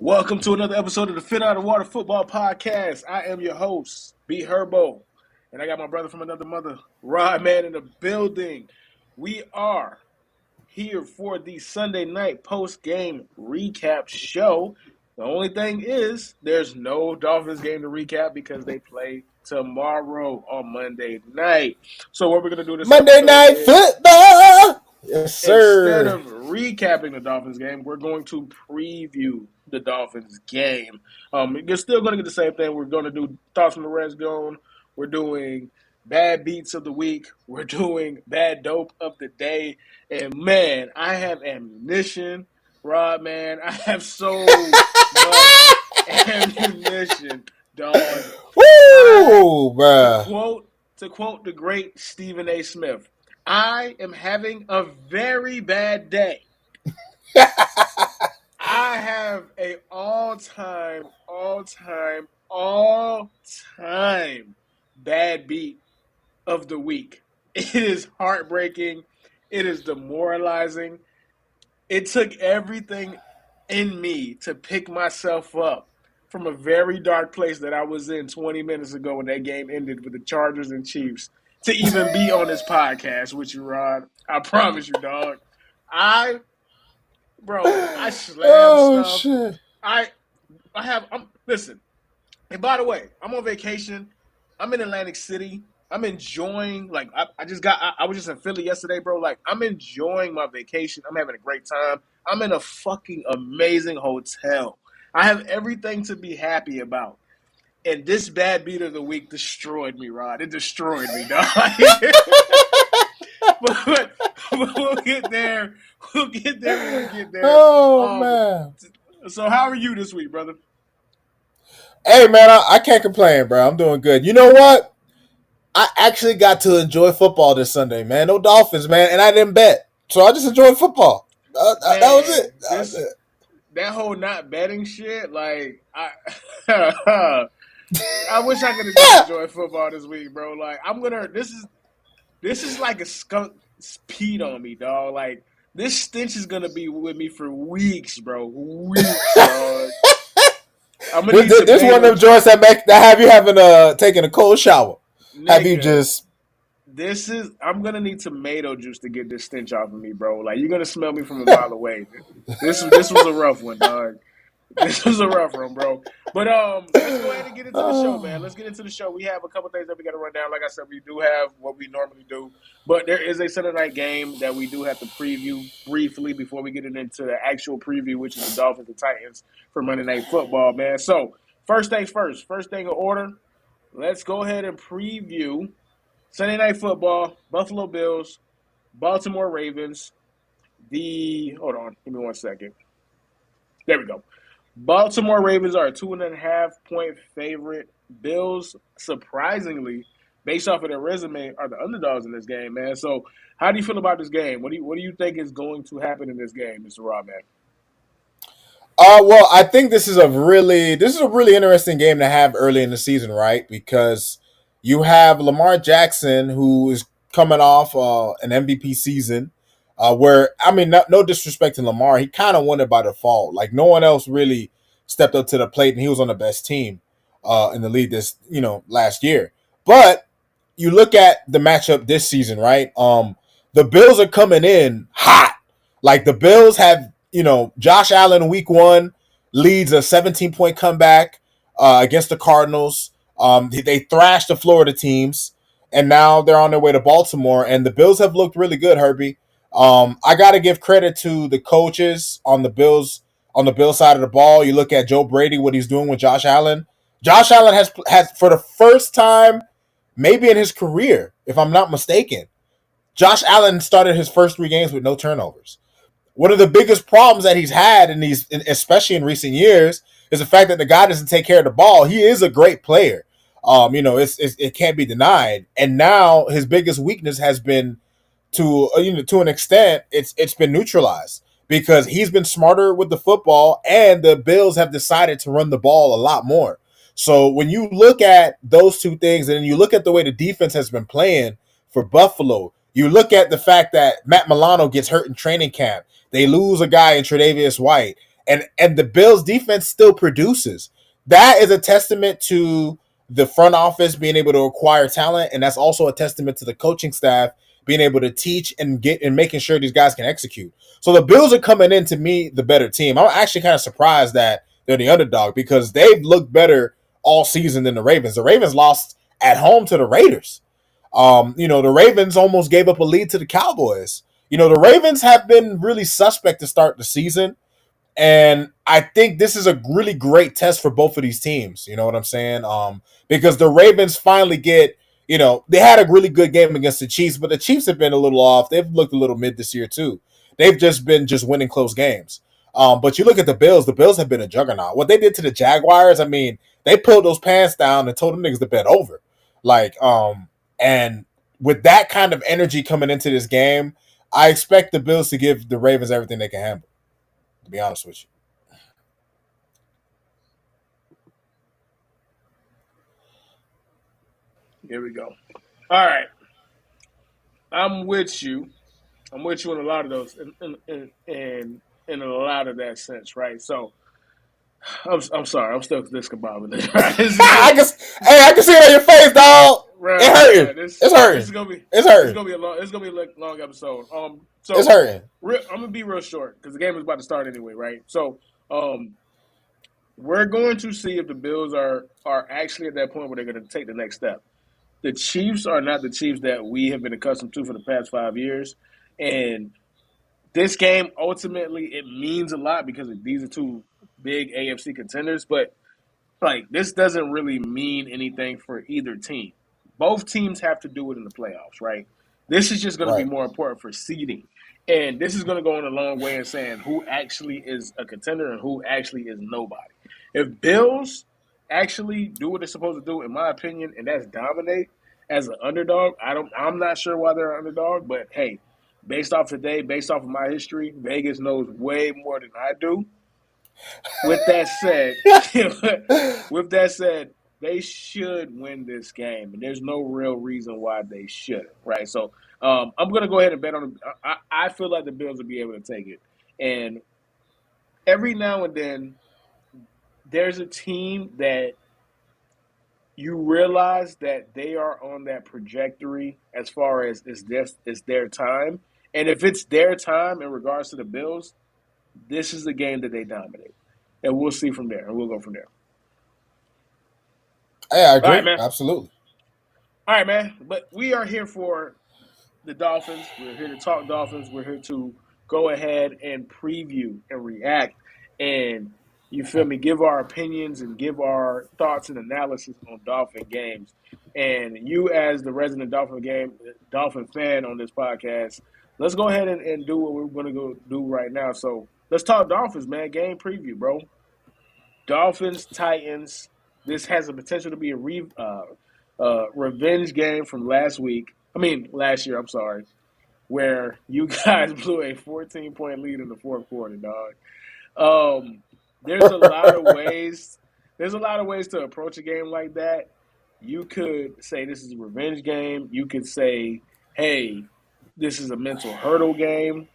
Welcome to another episode of the Phin Outta Football Podcast. I am your host, B Herbo, and I got my brother from another mother, Rod Man, in the building. We are here for the Sunday night post-game recap show. The only thing is, there's no Dolphins game to recap because they play tomorrow on Monday night. So what we're going to do this Monday episode Night is, Football. Yes, instead sir. of recapping the Dolphins game, we're going to preview the Dolphins game. You're still going to get the same thing. We're going to do thoughts from the red zone. We're doing bad beats of the week. We're doing bad dope of the day. And man, I have ammunition, Rod. Man, I have so much ammunition, dog. Woo, To bruh. quote the great Stephen A. Smith, I am having a very bad day. I have a all-time bad beat of the week. It is heartbreaking. It is demoralizing. It took everything in me to pick myself up from a very dark place that I was in 20 minutes ago when that game ended with the Chargers and Chiefs to even be on this podcast with you, Rod. I promise you, dog. I slam Oh, stuff. shit. Listen, and by the way, I'm on vacation. I'm in Atlantic City. I'm enjoying, I was just in Philly yesterday, bro. Like, I'm enjoying my vacation. I'm having a great time. I'm in a fucking amazing hotel. I have everything to be happy about. And this bad beat of the week destroyed me, Rod. It destroyed me, dog. but we'll get there. We'll get there when we get there. Oh, man. So how are you this week, brother? Hey, man, I can't complain, bro. I'm doing good. You know what? I actually got to enjoy football this Sunday, man. No Dolphins, man, and I didn't bet. So I just enjoyed football. That was it. That whole not betting shit, like, I wish I could have just enjoyed football this week, bro. Like, this is like a skunk peed on me, dog. Like, this stench is gonna be with me for weeks, bro. Weeks, dog. I'm gonna need This one of them joints that have you having taking a cold shower. Nigga, have you just? I'm gonna need tomato juice to get this stench off of me, bro. Like, you're gonna smell me from a mile away. This was a rough one, dog. This was a rough one, bro. But let's go ahead and get into the show, man. Let's get into the show. We have a couple things that we got to run down. Like I said, we do have what we normally do, but there is a Sunday night game that we do have to preview briefly before we get into the actual preview, which is the Dolphins and Titans for Monday Night Football, man. So first things first. First thing in order. Let's go ahead and preview Sunday Night Football, Buffalo Bills, Baltimore Ravens. Hold on, give me 1 second. There we go. Baltimore Ravens are a 2.5-point favorite. Bills, surprisingly, based off of their resume, are the underdogs in this game, man. So, how do you feel about this game? What do you think is going to happen in this game, Mr. Rodman? Well, I think this is a really interesting game to have early in the season, right? Because you have Lamar Jackson, who is coming off an MVP season, where, I mean, no disrespect to Lamar, he kind of won it by default. Like, no one else really stepped up to the plate, and he was on the best team in the league this last year. But you look at the matchup this season, right? The Bills are coming in hot. Like, the Bills have. Josh Allen week 1 leads a 17-point comeback against the Cardinals. They thrashed the Florida teams, and now they're on their way to Baltimore. And the Bills have looked really good, Herbie. I got to give credit to the coaches on the Bills side of the ball. You look at Joe Brady, what he's doing with Josh Allen. Josh Allen has for the first time, maybe in his career, if I'm not mistaken, Josh Allen started his first 3 games with no turnovers. One of the biggest problems that he's had especially in recent years, is the fact that the guy doesn't take care of the ball. He is a great player. It can't be denied. And now his biggest weakness has been to an extent, it's been neutralized because he's been smarter with the football, and the Bills have decided to run the ball a lot more. So when you look at those two things, and then you look at the way the defense has been playing for Buffalo, you look at the fact that Matt Milano gets hurt in training camp. They lose a guy in Tre'Davious White. and the Bills defense still produces. That is a testament to the front office being able to acquire talent, and that's also a testament to the coaching staff being able to teach and get and making sure these guys can execute. So the Bills are coming in to me the better team. I'm actually kind of surprised that they're the underdog because they've looked better all season than the Ravens. The Ravens lost at home to the Raiders. The Ravens almost gave up a lead to the Cowboys. The Ravens have been really suspect to start the season. And I think this is a really great test for both of these teams. You know what I'm saying? Because the Ravens finally they had a really good game against the Chiefs, but the Chiefs have been a little off. They've looked a little mid this year too. They've just been winning close games. But you look at the Bills. The Bills have been a juggernaut. What they did to the Jaguars, I mean, they pulled those pants down and told them niggas to bet over. And with that kind of energy coming into this game, I expect the Bills to give the Ravens everything they can handle. To be honest with you. Here we go. All right, I'm with you. I'm with you in a lot of those, in a lot of that sense, right? So, I'm sorry, I'm still discombobulated. Right? This is I just can, hey, I can see it on your face, dog. It hurting. right. This It's this hurting. is gonna be It's it's hurting. gonna be a long long episode. It's So hurting. I'm gonna be real short because the game is about to start anyway, right? So, um, we're going to see if the Bills are actually at that point where they're going to take the next step. The Chiefs are not the Chiefs that we have been accustomed to for the past 5 years, and this game ultimately it means a lot because these are two big AFC contenders. But like this doesn't really mean anything for either team. Both teams have to do it in the playoffs, right? This is just going to be Right. more important for seeding. And this is going to go in a long way in saying who actually is a contender and who actually is nobody. If Bills actually do what they're supposed to do, in my opinion, and that's dominate as an underdog, I'm not sure why they're an underdog, but hey, based off today, based off of my history, Vegas knows way more than I do. With that said, with that said, they should win this game, and there's no real reason why they shouldn't. Right? So I'm going to go ahead and bet on. I feel like the Bills will be able to take it, and every now and then there's a team that you realize that they are on that trajectory as far as it's their time, and if it's their time in regards to the Bills, this is the game that they dominate, and we'll see from there, and we'll go from there. Hey, I All right, agree. man. Absolutely. All right, man. But we are here for the Dolphins. We're here to talk Dolphins. We're here to go ahead and preview and react and you feel me, give our opinions and give our thoughts and analysis on Dolphin games. And you as the resident Dolphin fan on this podcast, let's go ahead and do what we're gonna go do right now. So let's talk Dolphins, man. Game preview, bro. Dolphins, Titans. This has the potential to be a revenge game from last week. I mean, last year. I'm sorry, where you guys blew a 14-point lead in the fourth quarter, dog. Um, there's a lot of ways. There's a lot of ways to approach a game like that. You could say this is a revenge game. You could say, "Hey, this is a mental hurdle game,"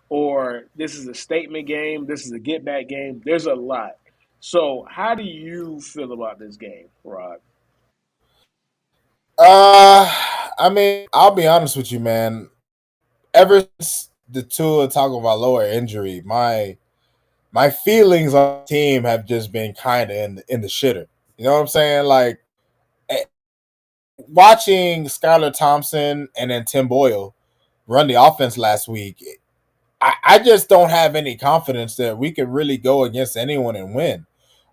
or "This is a statement game. This is a get back game." There's a lot. So, how do you feel about this game, Rod? Uh, I mean, I'll be honest with you, man. Ever since the Tua Tagovailoa injury, my feelings on the team have just been kind of in the shitter. You know what I'm saying? Like watching Skylar Thompson and then Tim Boyle run the offense last week. I just don't have any confidence that we could really go against anyone and win.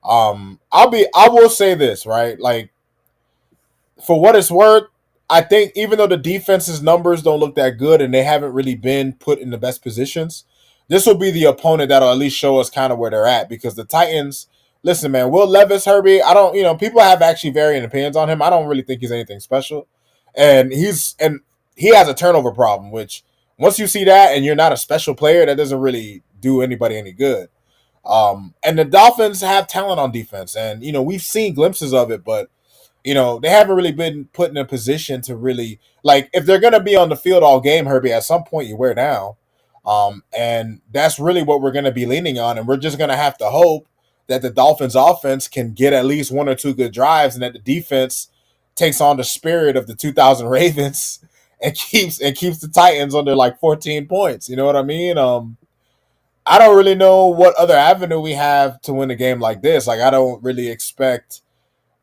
I will say this, right? Like for what it's worth, I think even though the defense's numbers don't look that good and they haven't really been put in the best positions, this will be the opponent that'll at least show us kind of where they're at. Because the Titans, listen, man, Will Levis, Herbie, I don't, people have actually varying opinions on him. I don't really think he's anything special, and he has a turnover problem. Which once you see that and you're not a special player, that doesn't really do anybody any good. And the Dolphins have talent on defense, and we've seen glimpses of it, but they haven't really been put in a position to really like if they're gonna be on the field all game, Herbie, at some point you wear down. And that's really what we're going to be leaning on. And we're just going to have to hope that the Dolphins offense can get at least one or two good drives and that the defense takes on the spirit of the 2000 Ravens and keeps the Titans under like 14 points. You know what I mean? I don't really know what other avenue we have to win a game like this. Like, I don't really expect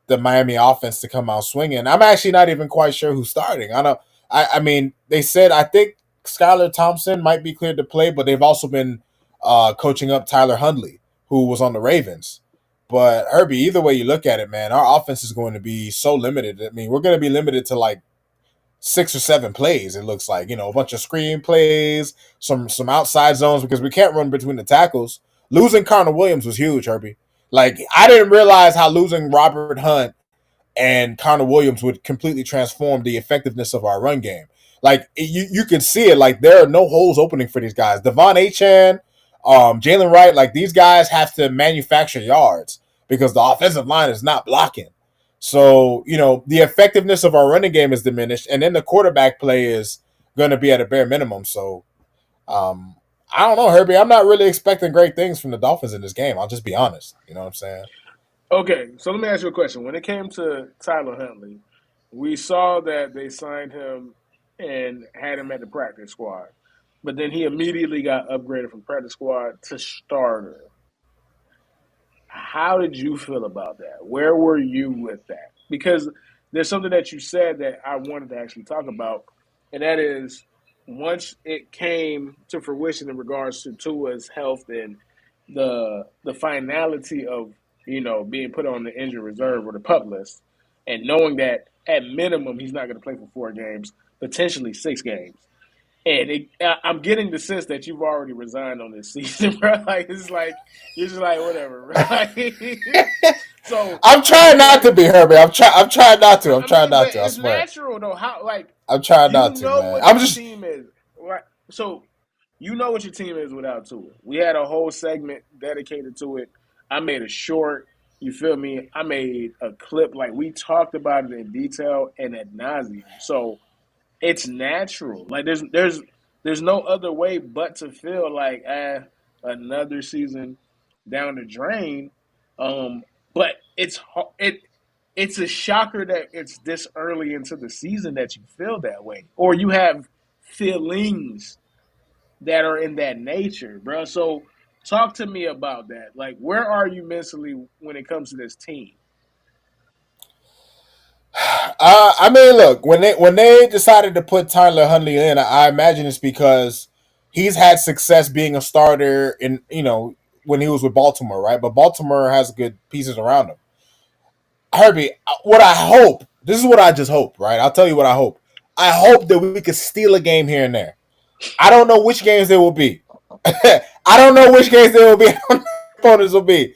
the Miami offense to come out swinging. I'm actually not even quite sure who's starting. I don't. I mean, they said I think Skylar Thompson might be cleared to play, but they've also been coaching up Tyler Hundley, who was on the Ravens. But Herbie, either way you look at it, man, our offense is going to be so limited. I mean, we're going to be limited to like 6 or 7 plays. It looks like, a bunch of screen plays, some outside zones because we can't run between the tackles. Losing Connor Williams was huge, Herbie. Like, I didn't realize how losing Robert Hunt and Connor Williams would completely transform the effectiveness of our run game. Like, you could see it. Like, there are no holes opening for these guys. Devon Achane, Jalen Wright, like, these guys have to manufacture yards because the offensive line is not blocking. So, the effectiveness of our running game is diminished, and then the quarterback play is going to be at a bare minimum. So, I don't know, Herbie. I'm not really expecting great things from the Dolphins in this game. I'll just be honest. You know what I'm saying? Okay, so let me ask you a question. When it came to Tyler Huntley, we saw that they signed him and had him at the practice squad, but then he immediately got upgraded from practice squad to starter. How did you feel about that? Where were you with that? Because there's something that you said that I wanted to actually talk about, and that is once it came to fruition in regards to Tua's health and the finality of being put on the injured reserve or the pup list, and knowing that at minimum he's not going to play for 4 games, potentially 6 games. And I'm getting the sense that you've already resigned on this season, bro. Like it's like you're just like whatever, bro. So I'm trying not to be Herbie. I'm trying not to. I'm I trying mean, not but to. I it's swear. natural though. How like I'm trying you not to, know man. what I'm your just team is, right? So you know what your team is without Tua. We had a whole segment dedicated to it. I made a short. You feel me? I made a clip. Like we talked about it in detail and ad nauseum. So it's natural. Like there's no other way but to feel like another season down the drain. But it's a shocker that it's this early into the season that you feel that way, or you have feelings that are in that nature, bro. So talk to me about that. Like, where are you mentally when it comes to this team? I mean, look, when they decided to put Tyler Huntley in, I imagine it's because he's had success being a starter in when he was with Baltimore, right? But Baltimore has good pieces around him. Herbie, what I hope, this is what I just hope, right? I'll tell you what I hope. I hope that we could steal a game here and there. I don't know which games there will be. I don't know which games there will be. I don't know who opponents will be.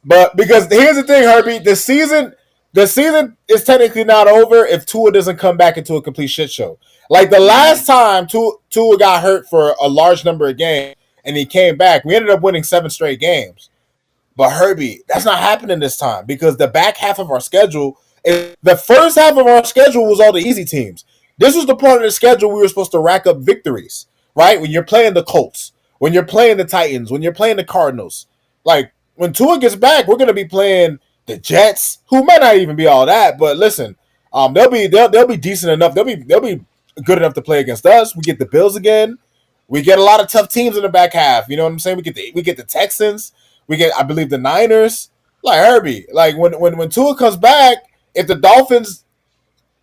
But because here's the thing, Herbie, the season is technically not over if Tua doesn't come back into a complete shit show. Like the Mm-hmm. last time Tua got hurt for a large number of games and he came back, we ended up winning 7 straight games. But Herbie, that's not happening this time because the back half of our schedule, the first half of our schedule was all the easy teams. This was the part of the schedule we were supposed to rack up victories, right? When you're playing the Colts, when you're playing the Titans, when you're playing the Cardinals. Like when Tua gets back, we're gonna be playing the Jets, who might not even be all that, but listen, they'll be decent enough. They'll be good enough to play against us. We get the Bills again. We get a lot of tough teams in the back half. You know what I'm saying? We get the Texans. We get, I believe, the Niners. Like Herbie, like when Tua comes back, if the Dolphins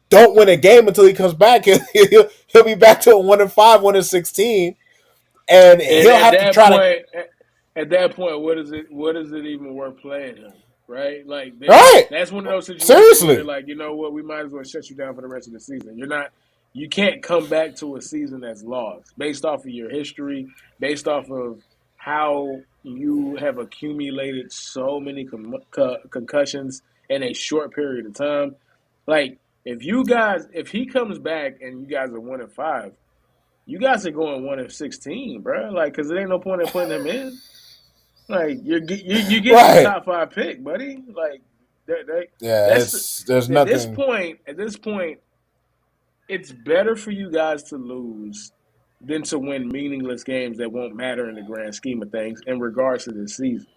don't win a game until he comes back, he'll be back to a 1-5, 1-16, and And he'll have to try to. at that point, what is it even worth playing him? Right? Like Right, that's one of those situations where they're seriously. like, you know what, we might as well shut you down for the rest of the season. You can't come back to a season that's lost based off of your history, based off of how you have accumulated so many concussions in a short period of time. Like if he comes back and you guys are 1-5, you guys are going 1-16, bro. Like, cause there ain't no point in putting him in. Like, you're getting a Right. top 5 pick, buddy. Like, Yeah, that's it's there's at this nothing. point. At this point, it's better for you guys to lose than to win meaningless games that won't matter in the grand scheme of things in regards to this season.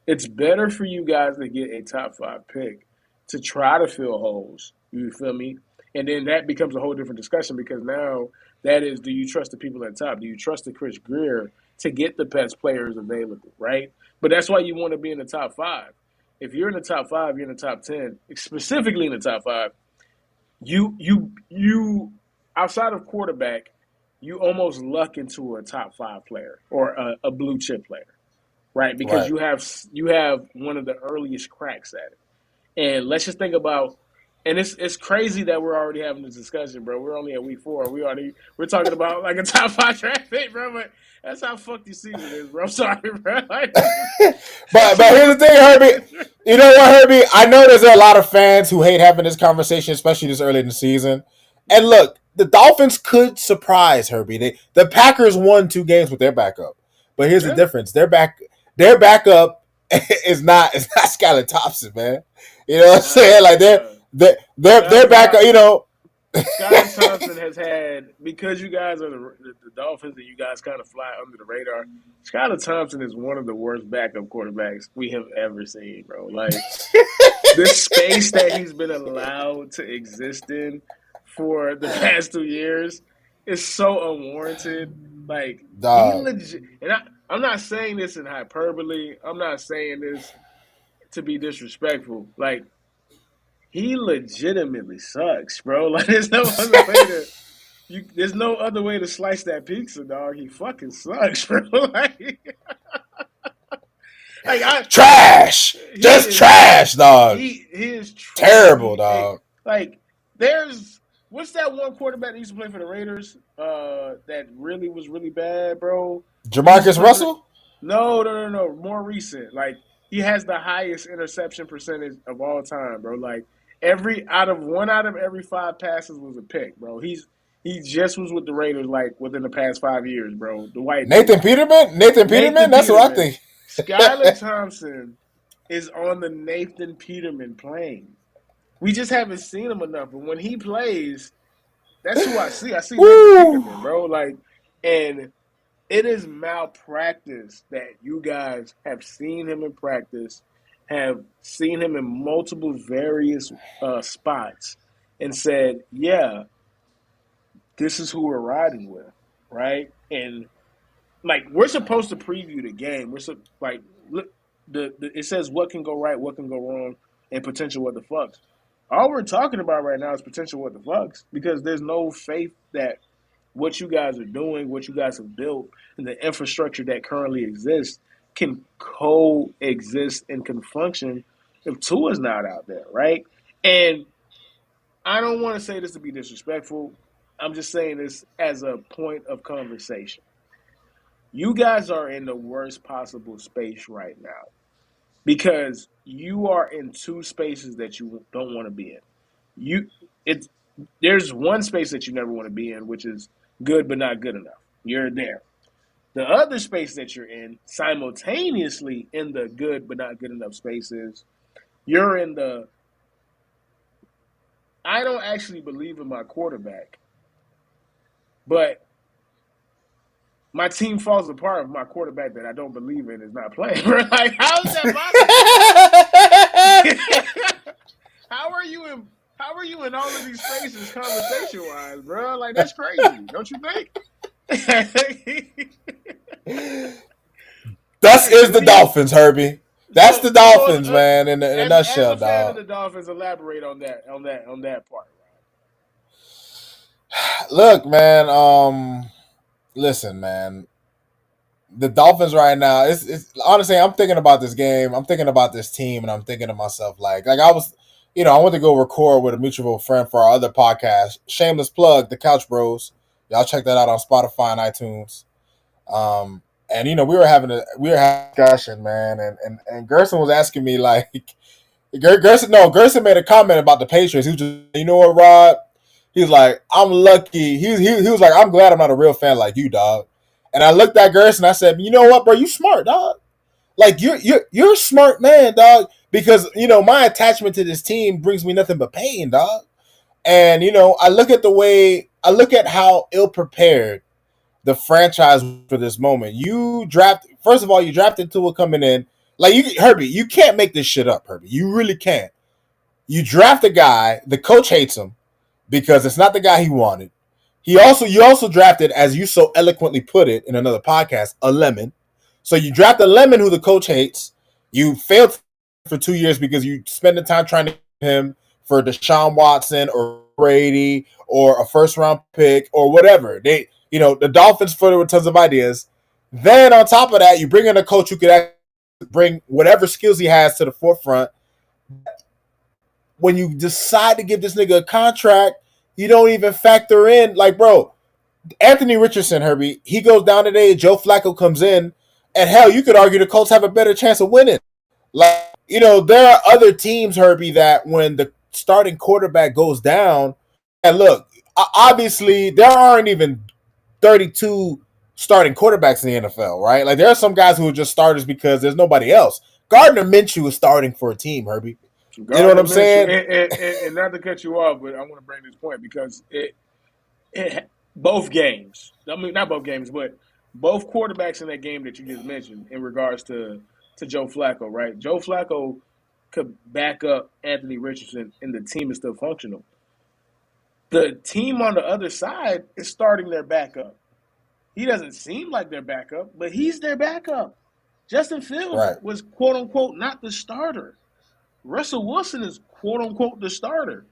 It's better for you guys to get a top five pick to try to fill holes. You feel me? And then that becomes a whole different discussion because now that is, do you trust the people at the top? Do you trust the Chris Greer to get the best players available, right? But that's why you want to be in the top five. If you're in the top five, you're in the top 10, specifically in the top five. You outside of quarterback, you almost luck into a top five player or a blue chip player, right? Because Right. you have one of the earliest cracks at it. And let's just think about, and it's crazy that we're already having this discussion, bro. We're only at week 4. We're talking about like a top 5 draft pick, bro. But that's how fucked your season is, bro. I'm sorry, bro. Like, but that's how here's the fucked thing, your season Herbie. is, bro. You know what, Herbie? I know there's a lot of fans who hate having this conversation, especially this early in the season. And look, the Dolphins could surprise Herbie. The Packers won 2 games with their backup, but here's the Yeah. difference: their backup is not Skylar Thompson, man. You know what I'm saying? Like Bruh. their backup. You know, Skylar Thompson has had, because you guys are the Dolphins and you guys kind of fly under the radar. Skylar Thompson is one of the worst backup quarterbacks we have ever seen, bro. Like the space that he's been allowed to exist in for the past 2 years is so unwarranted. Like he dog. legit, and I'm not saying this in hyperbole. I'm not saying this to be disrespectful. Like he legitimately sucks, bro. Like there's no other way to slice that pizza, dog. He fucking sucks, bro. Like I Trash, he just is trash, dog. he is Terrible, truly a, dog. like there's what's that one quarterback that used to play for the Raiders? That really was really bad, bro. He used to Jamarcus play for the Russell. no. More recent. Like he has the highest interception percentage of all time, bro. Like one out of every 5 passes was a pick, bro. He just was with the Raiders like within the past 5 years, bro. The white dude. Nathan Peterman. Nathan Peterman. Nathan That's what I Peterman. think. Skylar Thompson is on the Nathan Peterman plane. We just haven't seen him enough. But when he plays, that's who I see. I see Nathan Woo. Peterman, bro. Like, and it is malpractice that you guys have seen him in practice, have seen him in multiple various spots, and said, "Yeah, this is who we're riding with," right? And like we're supposed to preview the game. Like look, it says what can go right, what can go wrong, and potential what the fucks. All we're talking about right now is potential what the fucks because there's no faith that what you guys are doing, what you guys have built, and the infrastructure that currently exists can coexist and can function if Tua's not out there, right? And I don't want to say this to be disrespectful. I'm just saying this as a point of conversation. You guys are in the worst possible space right now because you are in 2 spaces that you don't want to be in. You it's there's one space that you never want to be in, which is good but not good enough. You're there. The other space that you're in, simultaneously in the good but not good enough spaces, you're in the I don't actually believe in my quarterback, but my team falls apart if my quarterback that I don't believe in is not playing. Like, how is that possible, bro? how are you in? How are you in all of these spaces, conversation wise, bro? Like that's crazy, don't you think? That Like, is what the do you? Dolphins, Herbie. That's the So Dolphins, man. In a as nutshell, a fan of dog. the Dolphins, elaborate on that part. Look, man. Listen, man. The Dolphins right now. It's honestly, I'm thinking about this game. I'm thinking about this team, and I'm thinking to myself, like I was, I went to go record with a mutual friend for our other podcast. Shameless plug, the Couch Bros. Y'all check that out on Spotify and iTunes. And we were having a discussion, man, and Gerson was asking me like, Gerson made a comment about the Patriots. He was just, you know what, Rod? He was like, I'm lucky. He was like, I'm glad I'm not a real fan like you, dog. And I looked at Gerson and I said, you know what, bro? You smart, dog. Like you're a smart man, dog. Because my attachment to this team brings me nothing but pain, dog. And I look at how ill prepared the franchise for this moment. You draft first of all, you drafted Tua coming in. Like you Herbie, you can't make this shit up, Herbie. You really can't. You draft a guy, the coach hates him because it's not the guy he wanted. You also drafted, as you so eloquently put it in another podcast, a lemon. So you draft a lemon who the coach hates. You failed for 2 years because you spend the time trying to get him for Deshaun Watson or Brady or a first round pick or whatever. The Dolphins flooded with tons of ideas. Then on top of that, you bring in a coach who could bring whatever skills he has to the forefront. When you decide to give this nigga a contract, you don't even factor in, like, bro, Anthony Richardson, Herbie, he goes down today, Joe Flacco comes in, and hell, you could argue the Colts have a better chance of winning. Like, there are other teams, Herbie, that when the starting quarterback goes down, and look, obviously, there aren't even 32 starting quarterbacks in the NFL, right? Like, there are some guys who are just starters because there's nobody else. Gardner Minshew is starting for a team, Herbie. You know what Gardner I'm Minshew, saying? and not to cut you off, but I want to bring this point because both games. I mean, not both games, but both quarterbacks in that game that you just mentioned in regards to Joe Flacco, right? Joe Flacco could back up Anthony Richardson, and the team is still functional. The team on the other side is starting their backup. He doesn't seem like their backup, but he's their backup. Justin Fields Right. was quote unquote not the starter. Russell Wilson is quote unquote the starter.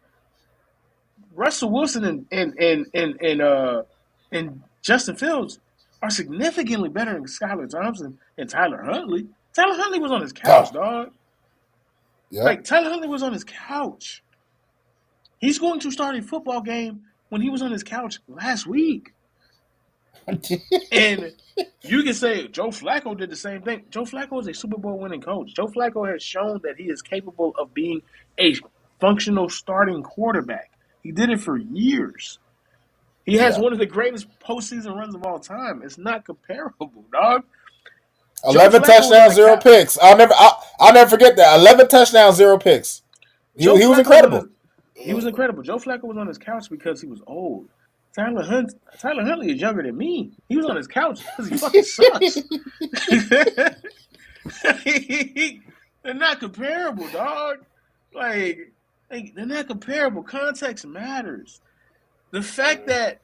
Russell Wilson and Justin Fields are significantly better than Skylar Thompson and Tyler Huntley. Tyler Huntley was on his couch, dog. Yep. Like, Tyler Huntley was on his couch. He's going to start a football game when he was on his couch last week. And you can say Joe Flacco did the same thing. Joe Flacco is a Super Bowl winning coach. Joe Flacco has shown that he is capable of being a functional starting quarterback. He did it for years. He has one of the greatest postseason runs of all time. It's not comparable, dog. 11 touchdowns, 0 picks. I'll never forget that. 11 touchdowns, 0 picks. He was incredible. He was incredible. Joe Flacco was on his couch because he was old. Tyler Huntley is younger than me. He was on his couch because he fucking sucks. They're not comparable, dog. Like, they're not comparable. Context matters. The fact that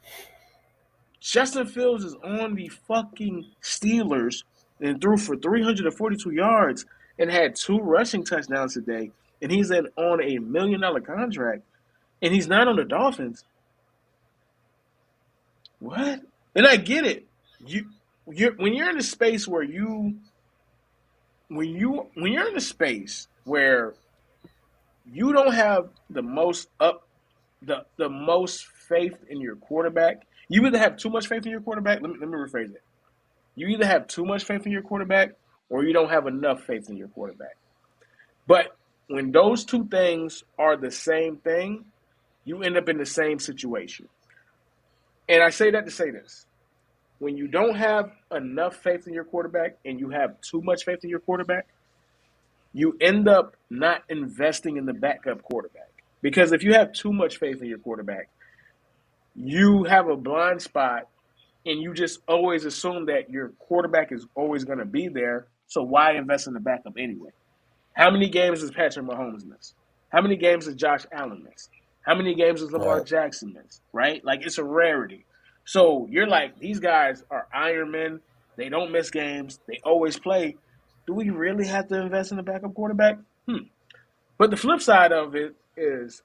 Justin Fields is on the fucking Steelers and threw for 342 yards and had 2 rushing touchdowns today, and he's on $1 million contract, and he's not on the Dolphins. What? And I get it. When you're in a space where when you're in a space where you don't have the most faith in your quarterback, you either have too much faith in your quarterback. Let me rephrase it. You either have too much faith in your quarterback or you don't have enough faith in your quarterback. But when those two things are the same thing, you end up in the same situation. And I say that to say this. When you don't have enough faith in your quarterback and you have too much faith in your quarterback, you end up not investing in the backup quarterback. Because if you have too much faith in your quarterback, you have a blind spot and you just always assume that your quarterback is always going to be there. So why invest in the backup anyway? How many games does Patrick Mahomes miss? How many games does Josh Allen miss? How many games does Lamar Jackson miss? Right? Like, it's a rarity. So you're like, these guys are Ironmen. They don't miss games. They always play. Do we really have to invest in a backup quarterback? But the flip side of it is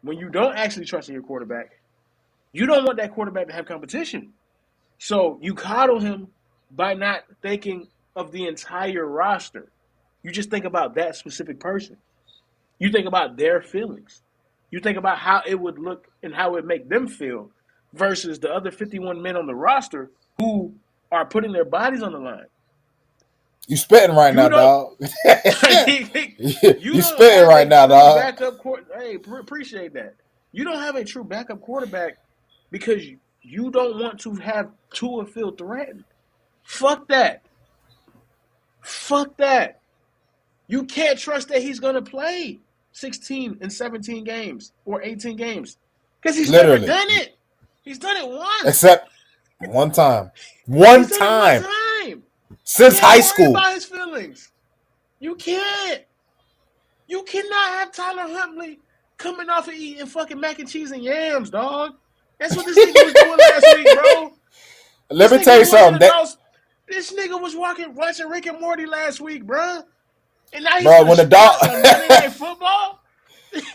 when you don't actually trust in your quarterback, you don't want that quarterback to have competition. So you coddle him by not thinking of the entire roster. You just think about that specific person. You think about their feelings. You think about how it would look and how it would make them feel versus the other 51 men on the roster who are putting their bodies on the line. You spitting right now, dog. You spitting right now, dog. Hey, appreciate that. You don't have a true backup quarterback because you don't want to have Tua feel threatened. Fuck that. Fuck that. You can't trust that he's going to play 16 and 17 games or 18 games because he's never done it. He's done it once. One time. He One said it one time. time. Since Yeah, high don't worry school. about his feelings. You can't. You cannot have Tyler Huntley coming off of eating fucking mac and cheese and yams, dog. That's what this nigga was doing last week, bro. Let This me nigga tell you was watching something. That adults. This nigga was watching Rick and Morty last week, bro. And now he's bro, gonna start on Monday Night Football.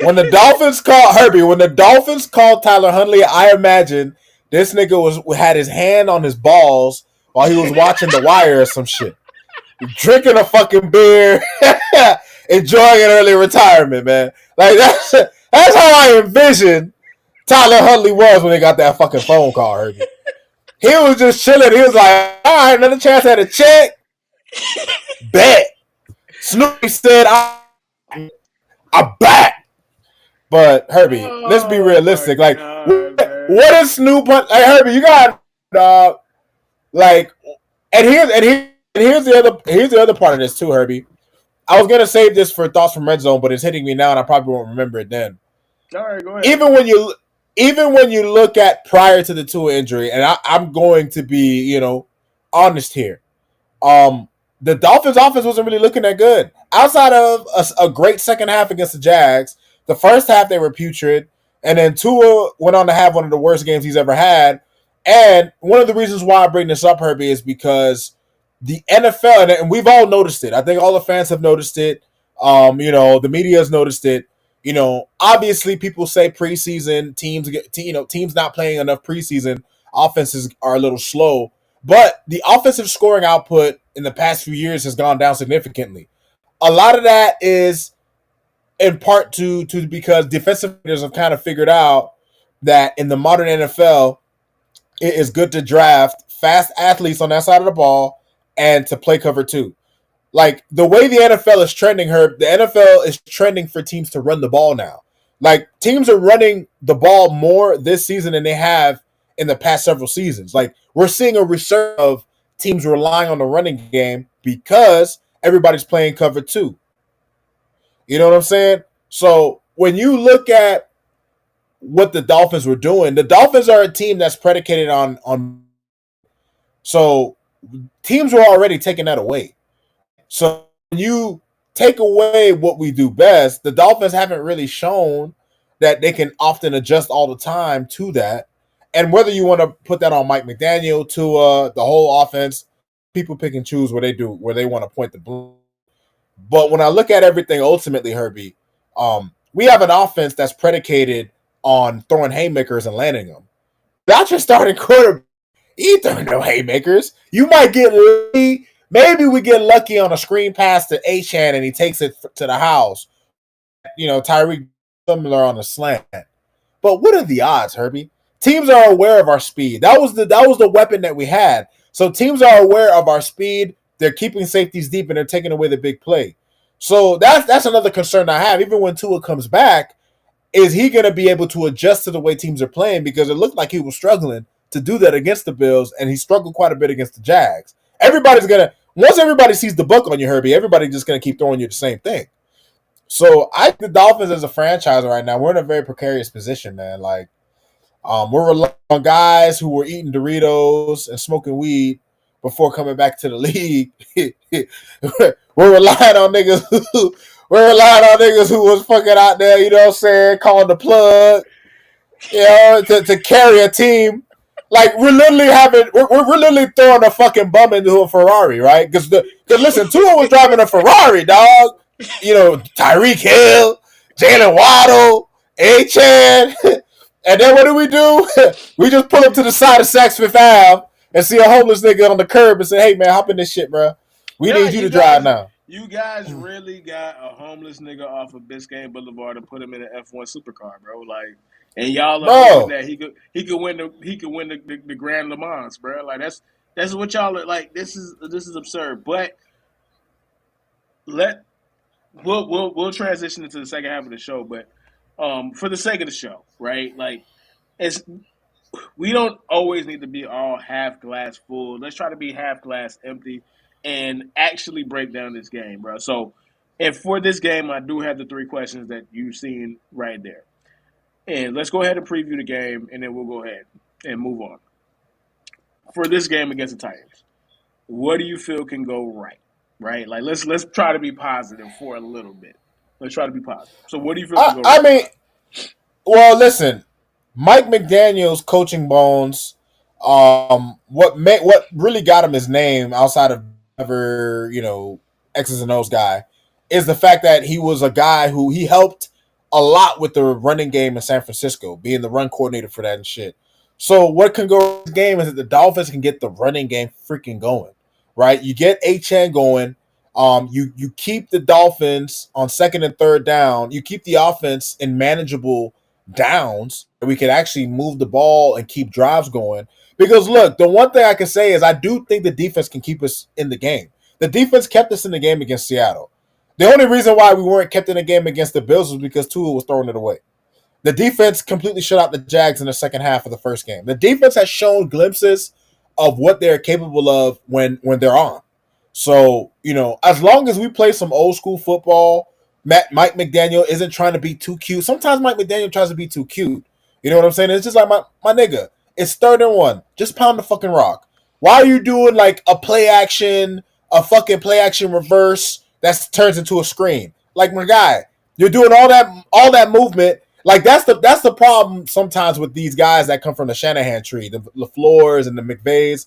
when the Dolphins called Herbie, when the Dolphins called Tyler Huntley, I imagine this nigga had his hand on his balls while he was watching The Wire or some shit. Drinking a fucking beer, enjoying an early retirement, man. Like that's how I envision Tyler Huntley was when he got that fucking phone call, Herbie. He was just chilling. He was like, all right, another chance at a check. Bet. Snoopy said, I'm back. But Herbie, let's be Oh my realistic. Like, god, what man. is Snoop? Like Herbie, you got like, here's the other part of this too, Herbie. I was gonna save this for thoughts from Red Zone, but it's hitting me now, and I probably won't remember it then. All right, go ahead. Even when you even when you look at prior to the Tua injury, and I'm going to be honest here. The Dolphins' offense wasn't really looking that good. Outside of a great second half against the Jags, the first half they were putrid, and then Tua went on to have one of the worst games he's ever had. And one of the reasons why I bring this up, Herbie, is because the NFL, and we've all noticed it. I think all the fans have noticed it. The media has noticed it. Obviously, people say preseason teams not playing enough preseason. Offenses are a little slow, but the offensive scoring output in the past few years has gone down significantly. A lot of that is in part to because defensive players have kind of figured out that in the modern NFL, it is good to draft fast athletes on that side of the ball and to play cover two. Like the way the NFL is trending, the NFL is trending for teams to run the ball now. Like teams are running the ball more this season than they have in the past several seasons. Like we're seeing a resurgence of teams relying on the running game because everybody's playing cover two. You know what I'm saying? So when you look at what the Dolphins were doing, the Dolphins are a team that's predicated on. So teams were already taking that away. So when you take away what we do best, the Dolphins haven't really shown that they can often adjust all the time to that. And whether you want to put that on Mike McDaniel, to the whole offense, people pick and choose where they want to point the blame. But when I look at everything ultimately, Herbie, we have an offense that's predicated on throwing haymakers and landing them. Not your starting quarterback. He throwing no haymakers. You might get lucky. Maybe we get lucky on a screen pass to Achan and he takes it to the house. Tyreek similar on a slant. But what are the odds, Herbie? Teams are aware of our speed. That was the weapon that we had. So teams are aware of our speed. They're keeping safeties deep and they're taking away the big play. So that's another concern I have. Even when Tua comes back, is he going to be able to adjust to the way teams are playing? Because it looked like he was struggling to do that against the Bills, and he struggled quite a bit against the Jags. Once everybody sees the book on you, Herbie, everybody's just going to keep throwing you the same thing. So I think the Dolphins as a franchise right now, we're in a very precarious position, man. Like, we're relying on guys who were eating Doritos and smoking weed before coming back to the league. we're relying on niggas who was fucking out there, you know what I'm saying, calling the plug, to carry a team. Like we're literally throwing a fucking bum into a Ferrari, right? Because listen, Tua was driving a Ferrari, dog. Tyreek Hill, Jalen Waddle, A-Chan. And then what do? We just pull up to the side of Saks Fifth Ave and see a homeless nigga on the curb and say, hey, man, hop in this shit, bro. We Yeah, need you to drive now. you guys really got a homeless nigga off of Biscayne Boulevard and put him in an F1 supercar, bro. Like, and y'all are hoping Bro, that he could win the Grand Le Mans, bro. Like that's what y'all are like. This is absurd. But let we'll transition into the second half of the show. But for the sake of the show, right? Like, it's we don't always need to be all half glass full. Let's try to be half glass empty and actually break down this game, bro. So, and for this game, I do have the three questions that you've seen right there. And let's go ahead and preview the game, and then we'll go ahead and move on. for this game against the Titans, what do you feel can go right? Right? Like let's try to be positive for a little bit. Let's try to be positive. So what do you feel can go I right? mean, well, listen, Mike McDaniel's coaching bones. What really got him his name outside of ever X's and O's guy is the fact that he was a guy who he helped a lot with the running game in San Francisco, being the run coordinator for that and shit. So what can go in this game is that the Dolphins can get the running game freaking going, right? You get Achan going. You keep the Dolphins on second and third down. You keep the offense in manageable downs. We can actually move the ball and keep drives going. Because look, the one thing I can say is I do think the defense can keep us in the game. The defense kept us in the game against Seattle. The only reason why we weren't kept in the game against the Bills was because Tua was throwing it away. The defense completely shut out the Jags in the second half of the first game. The defense has shown glimpses of what they're capable of when they're on. So, as long as we play some old school football, Mike McDaniel isn't trying to be too cute. Sometimes Mike McDaniel tries to be too cute. You know what I'm saying? It's just like my nigga. It's 3rd and 1. Just pound the fucking rock. Why are you doing like a fucking play action reverse that turns into a screen? Like my guy, you're doing all that movement. Like that's the problem sometimes with these guys that come from the Shanahan tree, the LaFleurs and the McVays.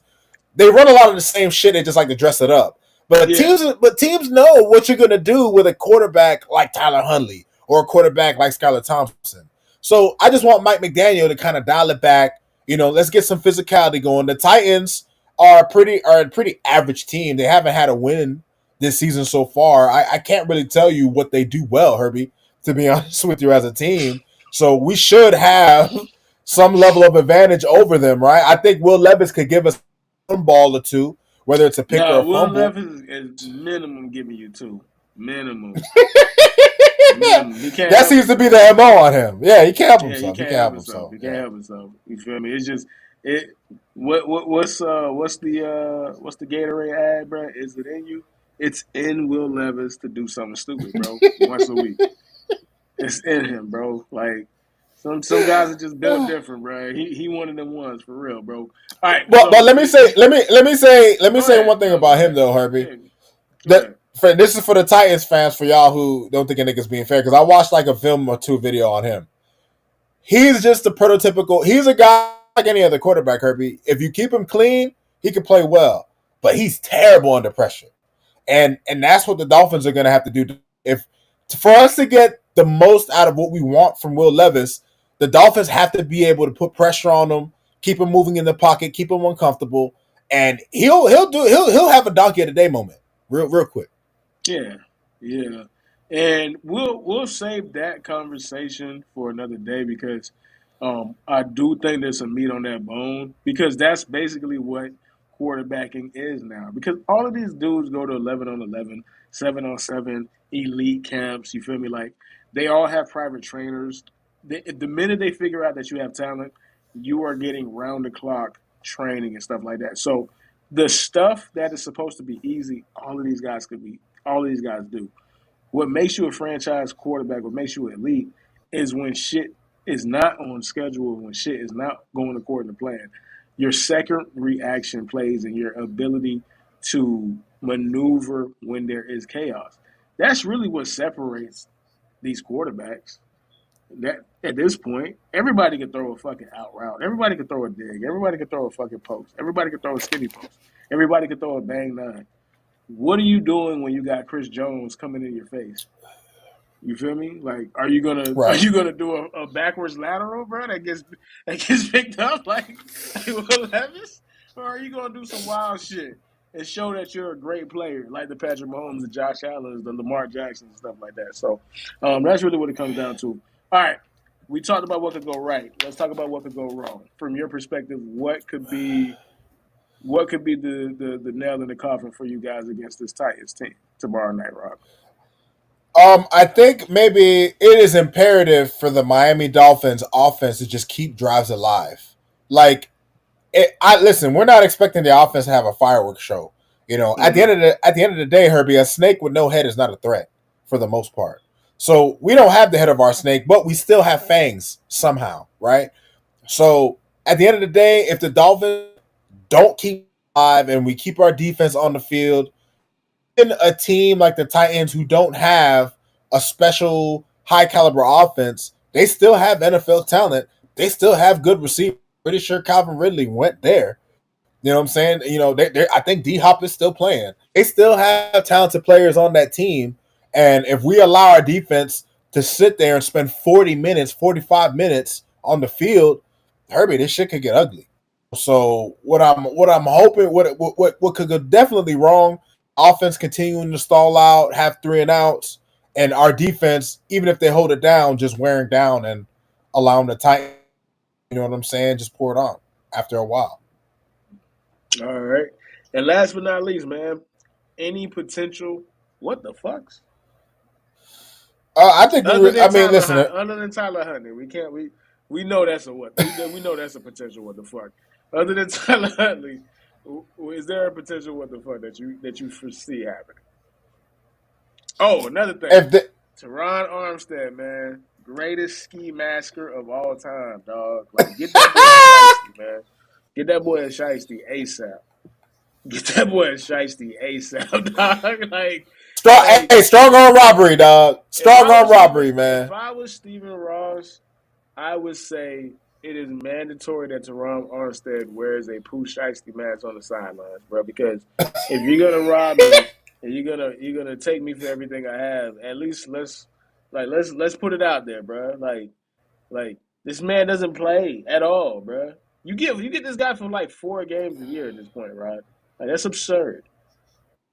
They run a lot of the same shit. They just like to dress it up. But Yeah. teams know what you're gonna do with a quarterback like Tyler Huntley or a quarterback like Skylar Thompson. So I just want Mike McDaniel to kind of dial it back. Let's get some physicality going. The Titans are a pretty average team. They haven't had a win this season so far. I can't really tell you what they do well, Herbie, to be honest with you, as a team. So we should have some level of advantage over them, right? I think Will Levis could give us one ball or two, whether it's a pick or No, a Will fumble. Levis is minimum giving you two. Minimum. Minimum. He can't That help seems to be himself. the MO on him. Yeah, he can't help Yeah, he himself. He can't can't help help himself. himself. He can't Yeah. help himself. You feel me? It's just it. What's the Gatorade ad, bro? Is it in you? It's in Will Levis to do something stupid, bro. Once a week, it's in him, bro. Like some guys are just built different, bro. He one of them ones for real, bro. All right, But so let me say go one ahead. thing No, go about him ahead. though, Herbie. Yeah, go That ahead. this is for the Titans fans, for y'all who don't think a nigga's being fair, because I watched like a film or two video on him. He's just the prototypical. He's a guy like any other quarterback, Herbie. If you keep him clean, he can play well. But he's terrible under pressure, and that's what the Dolphins are going to have to do. If for us to get the most out of what we want from Will Levis, the Dolphins have to be able to put pressure on him, keep him moving in the pocket, keep him uncomfortable, and he'll have a donkey of the day moment real quick. Yeah, yeah, and we'll save that conversation for another day because I do think there's some meat on that bone because that's basically what quarterbacking is now. Because all of these dudes go to 11 on 11, 7 on 7, elite camps. You feel me? Like they all have private trainers. The minute they figure out that you have talent, you are getting round the clock training and stuff like that. So the stuff that is supposed to be easy, all of these guys do. What makes you a franchise quarterback, what makes you elite, is when shit is not on schedule, when shit is not going according to plan. Your second reaction plays and your ability to maneuver when there is chaos. That's really what separates these quarterbacks. That at this point, everybody can throw a fucking out route. Everybody can throw a dig. Everybody can throw a fucking post. Everybody can throw a skinny post. Everybody can throw a bang nine. What are you doing when you got Chris Jones coming in your face? You feel me? Like, are Right. you gonna do a backwards lateral, bro? That gets picked up like Will Levis, or are you gonna do some wild shit and show that you're a great player, like the Patrick Mahomes, the Josh Allen's, the Lamar Jackson, and stuff like that? So, that's really what it comes down to. All right, we talked about what could go right. Let's talk about what could go wrong. From your perspective, what could be the nail in the coffin for you guys against this Titans team tomorrow night, Rob? I think maybe it is imperative for the Miami Dolphins offense to just keep drives alive. Like, I listen. We're not expecting the offense to have a fireworks show. At the Mm-hmm. end of the day, Herbie, a snake with no head is not a threat for the most part. So we don't have the head of our snake, but we still have fangs somehow, right? So at the end of the day, if the Dolphins don't keep alive and we keep our defense on the field, even a team like the Titans who don't have a special high caliber offense, they still have NFL talent. They still have good receivers. Pretty sure Calvin Ridley went there. You know what I'm saying? I think D Hop is still playing. They still have talented players on that team. And if we allow our defense to sit there and spend 40 minutes, 45 minutes on the field, Herbie, this shit could get ugly. So what I'm hoping what could go definitely wrong, offense continuing to stall out, have 3-and-outs, and our defense, even if they hold it down, just wearing down and allowing the Titans, you know what I'm saying, just pour it on after a while. All right. And last but not least, man, any potential what the fucks? I think I mean, listen. Other than Tyler Huntley, we know that's a what we know that's a potential what the fuck. Other than Tyler Huntley, is there a potential what the fuck that you foresee happening? Oh, another thing, If the, Teron Armstead, man, greatest ski masker of all time, dog. Like get that boy a shiesty, man. Get that boy a shiesty ASAP. Get that boy a shiesty ASAP, dog. Like strong arm robbery, dog. if Strong I arm was robbery, if man. I was Stephen Ross, I would say it is mandatory that Teron Armstead wears a Pooh Shiesty mask on the sidelines, bro. Because if you're gonna rob me and you're gonna take me for everything I have, at least let's put it out there, bro. Like this man doesn't play at all, bro. You get this guy for like 4 games a year at this point, right? Like that's absurd.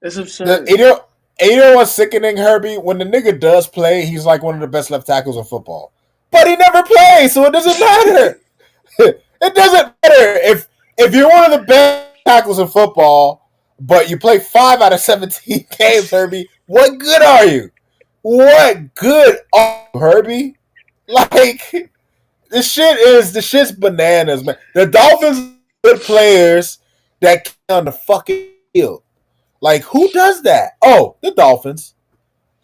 That's The, absurd. you know, and you know what's sickening, Herbie? When the nigga does play, he's like one of the best left tackles in football. But he never plays, so it doesn't matter. It doesn't matter if you're one of the best tackles in football, but you play 5 out of 17 games, Herbie. What good are you? What good are you, Herbie? Like the shit's bananas, man. The Dolphins good players that can on the fucking field. Like who does that? Oh, the Dolphins.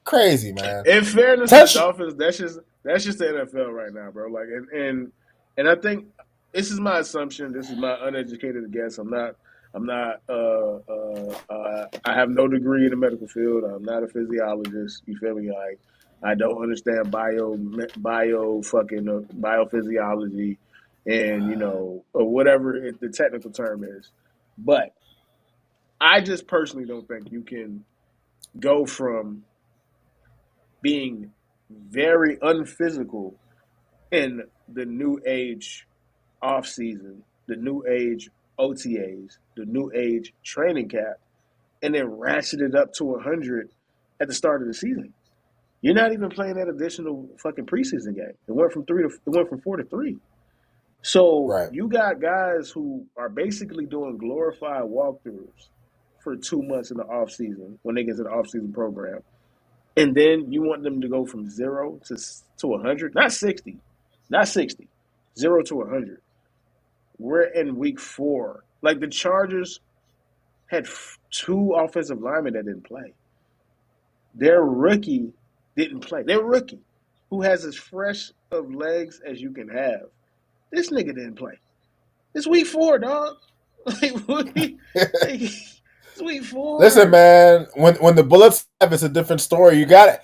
Crazy, man. In fairness, the Touch. Dolphins, that's just the NFL right now, bro. Like and I think this is my assumption. This is my uneducated guess. I have no degree in the medical field. I'm not a physiologist. You feel me? Like I don't understand biophysiology, and or whatever the technical term is. But I just personally don't think you can go from being very unphysical in the new age off season, the new age OTAs, the new age training camp, and then ratchet it up to 100 at the start of the season. You're not even playing that additional fucking preseason game. It went from 4 to 3. So Right. you got guys who are basically doing glorified walkthroughs for 2 months in the off season when they get to the off season program. And then you want them to go from 0 to 100, not 60, not 60, 0 to 100. We're in week 4. Like the Chargers had 2 offensive linemen that didn't play. Their rookie didn't play. Their rookie, who has as fresh of legs as you can have, this nigga didn't play. It's week 4, dog. It's week Listen, 4. man. When the Bullets have, it's a different story. You gotta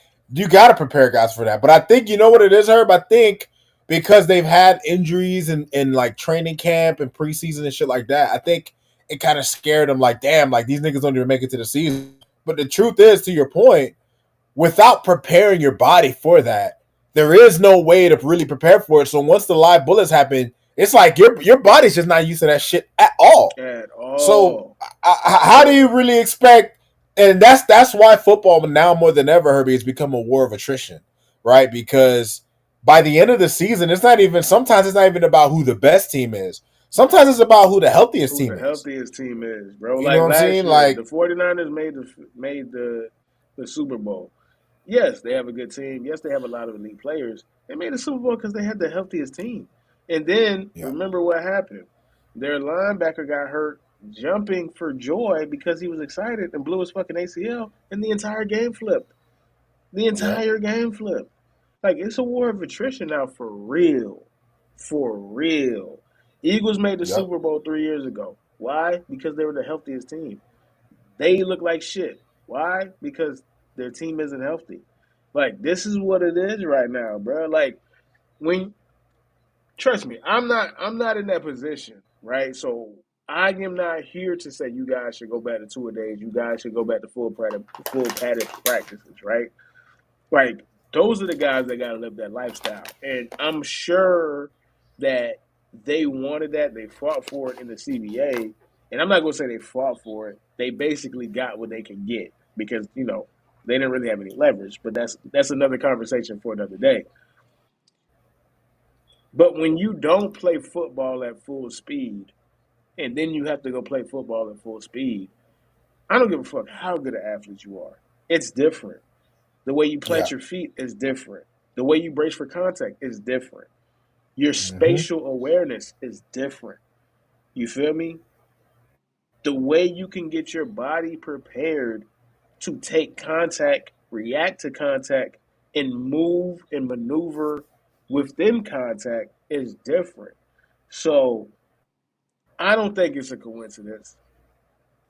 prepare guys for that. But I think you know what it is, Herb. I think because they've had injuries in like training camp and preseason and shit like that, I think it kind of scared them. Like, damn, like these niggas don't even make it to the season. But the truth is, to your point, without preparing your body for that, there is no way to really prepare for it. So once the live bullets happen, it's like your body's just not used to that shit at all. At So all. how do you really expect? And that's why football now more than ever, Herbie, has become a war of attrition, right? Because by the end of the season, it's not even. Sometimes it's not even about who the best team is. Sometimes it's about who the healthiest Who team the is. healthiest team is, bro. You know Like what I'm last saying? year, the Like, 49ers made the Super Bowl. Yes, they have a good team. Yes, they have a lot of elite players. They made the Super Bowl because they had the healthiest team. And then yeah, remember what happened. Their linebacker got hurt jumping for joy because he was excited and blew his fucking ACL, and the entire game flipped. The yeah, entire game flipped. Like it's a war of attrition now for real. For real. Eagles made the yep, Super Bowl 3 years ago. Why? Because they were the healthiest team. They look like shit. Why? Because their team isn't healthy. Like this is what it is right now, bro. Like when trust me, I'm not in that position, right? So I am not here to say you guys should go back to 2 a days. You guys should go back to full padded practices, right? Like those are the guys that got to live that lifestyle, and I'm sure that they wanted that. They fought for it in the CBA, and I'm not gonna say they fought for it. They basically got what they could get because they didn't really have any leverage. But that's another conversation for another day. But when you don't play football at full speed, and then you have to go play football at full speed, I don't give a fuck how good an athlete you are. It's different. The way you Yeah. plant your feet is different. The way you brace for contact is different. Your Mm-hmm. spatial awareness is different. You feel me? The way you can get your body prepared to take contact, react to contact, and move and maneuver within contact is different. So I don't think it's a coincidence.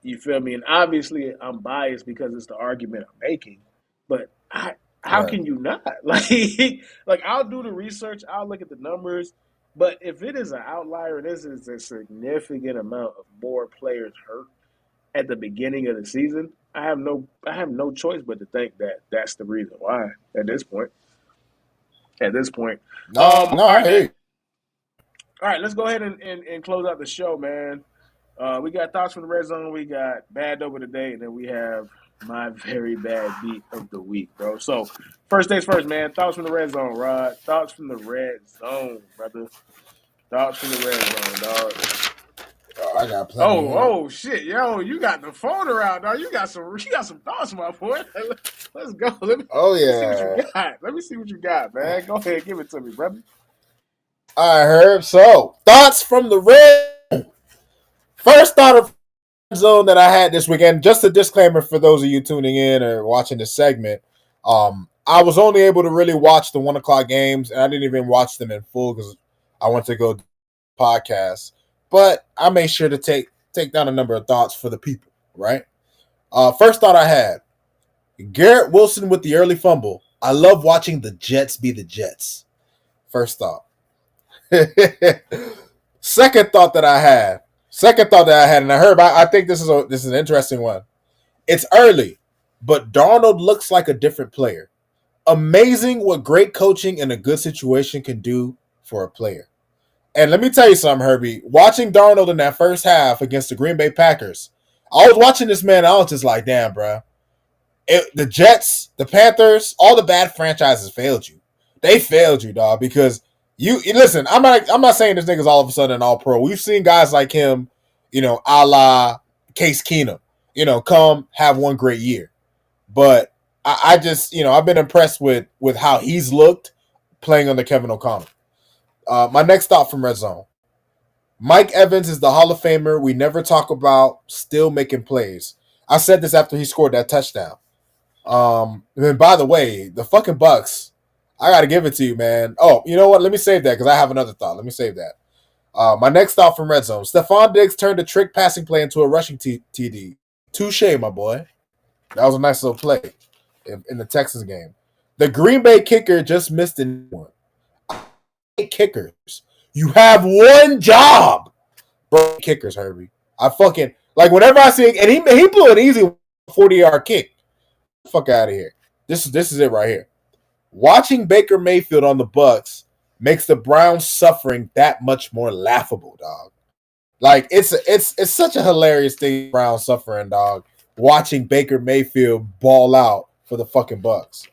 You feel me? And obviously, I'm biased because it's the argument I'm making. But how Right. can you not? Like I'll do the research, I'll look at the numbers. But if it is an outlier, this is a significant amount of more players hurt at the beginning of the season. I have no choice but to think that that's the reason why at this point. At this point, No, no, all I right, hear man. you. All right, let's go ahead and close out the show, man. We got thoughts from the red zone. We got bad over the day, and then we have my very bad beat of the week, bro. So first things first, man. Thoughts from the red zone, Rod. Thoughts from the red zone, brother. Thoughts from the red zone, dog. Oh, I got plenty Oh, here. oh shit, yo, you got the phone around, dog. You got some thoughts, my boy. Let's go. Oh Let me see what you yeah. got. Let me see what you got, man. Go ahead, give it to me, brother. I heard. So thoughts from the red. First thought of zone that I had this weekend. Just a disclaimer for those of you tuning in or watching this segment. I was only able to really watch the 1 o'clock games, and I didn't even watch them in full because I went to go do podcasts. But I made sure to take down a number of thoughts for the people. Right. First thought I had: Garrett Wilson with the early fumble. I love watching the Jets be the Jets. First thought. Second thought that I had. Second thought that I had, and I heard. I think this is an interesting one. It's early, but Darnold looks like a different player. Amazing what great coaching in a good situation can do for a player. And let me tell you something, Herbie. Watching Darnold in that first half against the Green Bay Packers, I was watching this man. I was just like, damn, bro. The Jets, the Panthers, all the bad franchises failed you. They failed you, dog, because you listen. I'm not saying this nigga's all of a sudden an all pro. We've seen guys like him, a la Case Keenum, come have one great year. But I just, I've been impressed with how he's looked playing under Kevin O'Connell. My next thought from Red Zone: Mike Evans is the Hall of Famer we never talk about, still making plays. I said this after he scored that touchdown. And by the way, the fucking Bucks, I got to give it to you, man. Oh, you know what? Let me save that because I have another thought. Let me save that. My next thought from Red Zone: Stephon Diggs turned a trick passing play into a rushing TD. Touche, my boy. That was a nice little play in the Texas game. The Green Bay kicker just missed one. Kickers, you have one job, bro. Kickers, Herbie. I fucking like whenever I see it, and he blew an easy 40-yard kick. Fuck out of here. This is it right here. Watching Baker Mayfield on the Bucks makes the Browns suffering that much more laughable, dog. Like it's such a hilarious thing, Browns suffering, dog. Watching Baker Mayfield ball out for the fucking Bucks.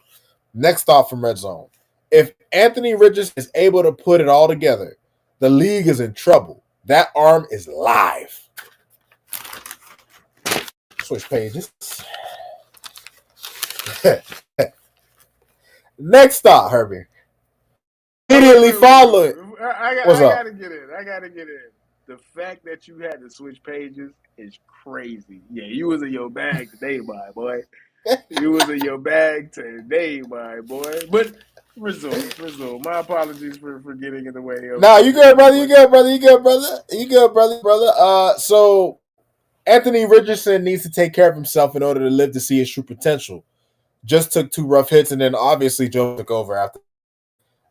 Next thought from Red Zone: If Anthony Richardson is able to put it all together, the league is in trouble. That arm is live. Switch pages. Next thought, Herbie. Immediately following. What's I up? gotta get in. I gotta get in. The fact that you had to switch pages is crazy. Yeah, you was in your bag today, my boy. You was in your bag today, my boy. But Resume. My apologies for getting in the way Nah, you of the good, end, brother. You but good, brother. You good, brother. You good, brother. Brother. So Anthony Richardson needs to take care of himself in order to live to see his true potential. Just took two rough hits, and then obviously Joe took over after.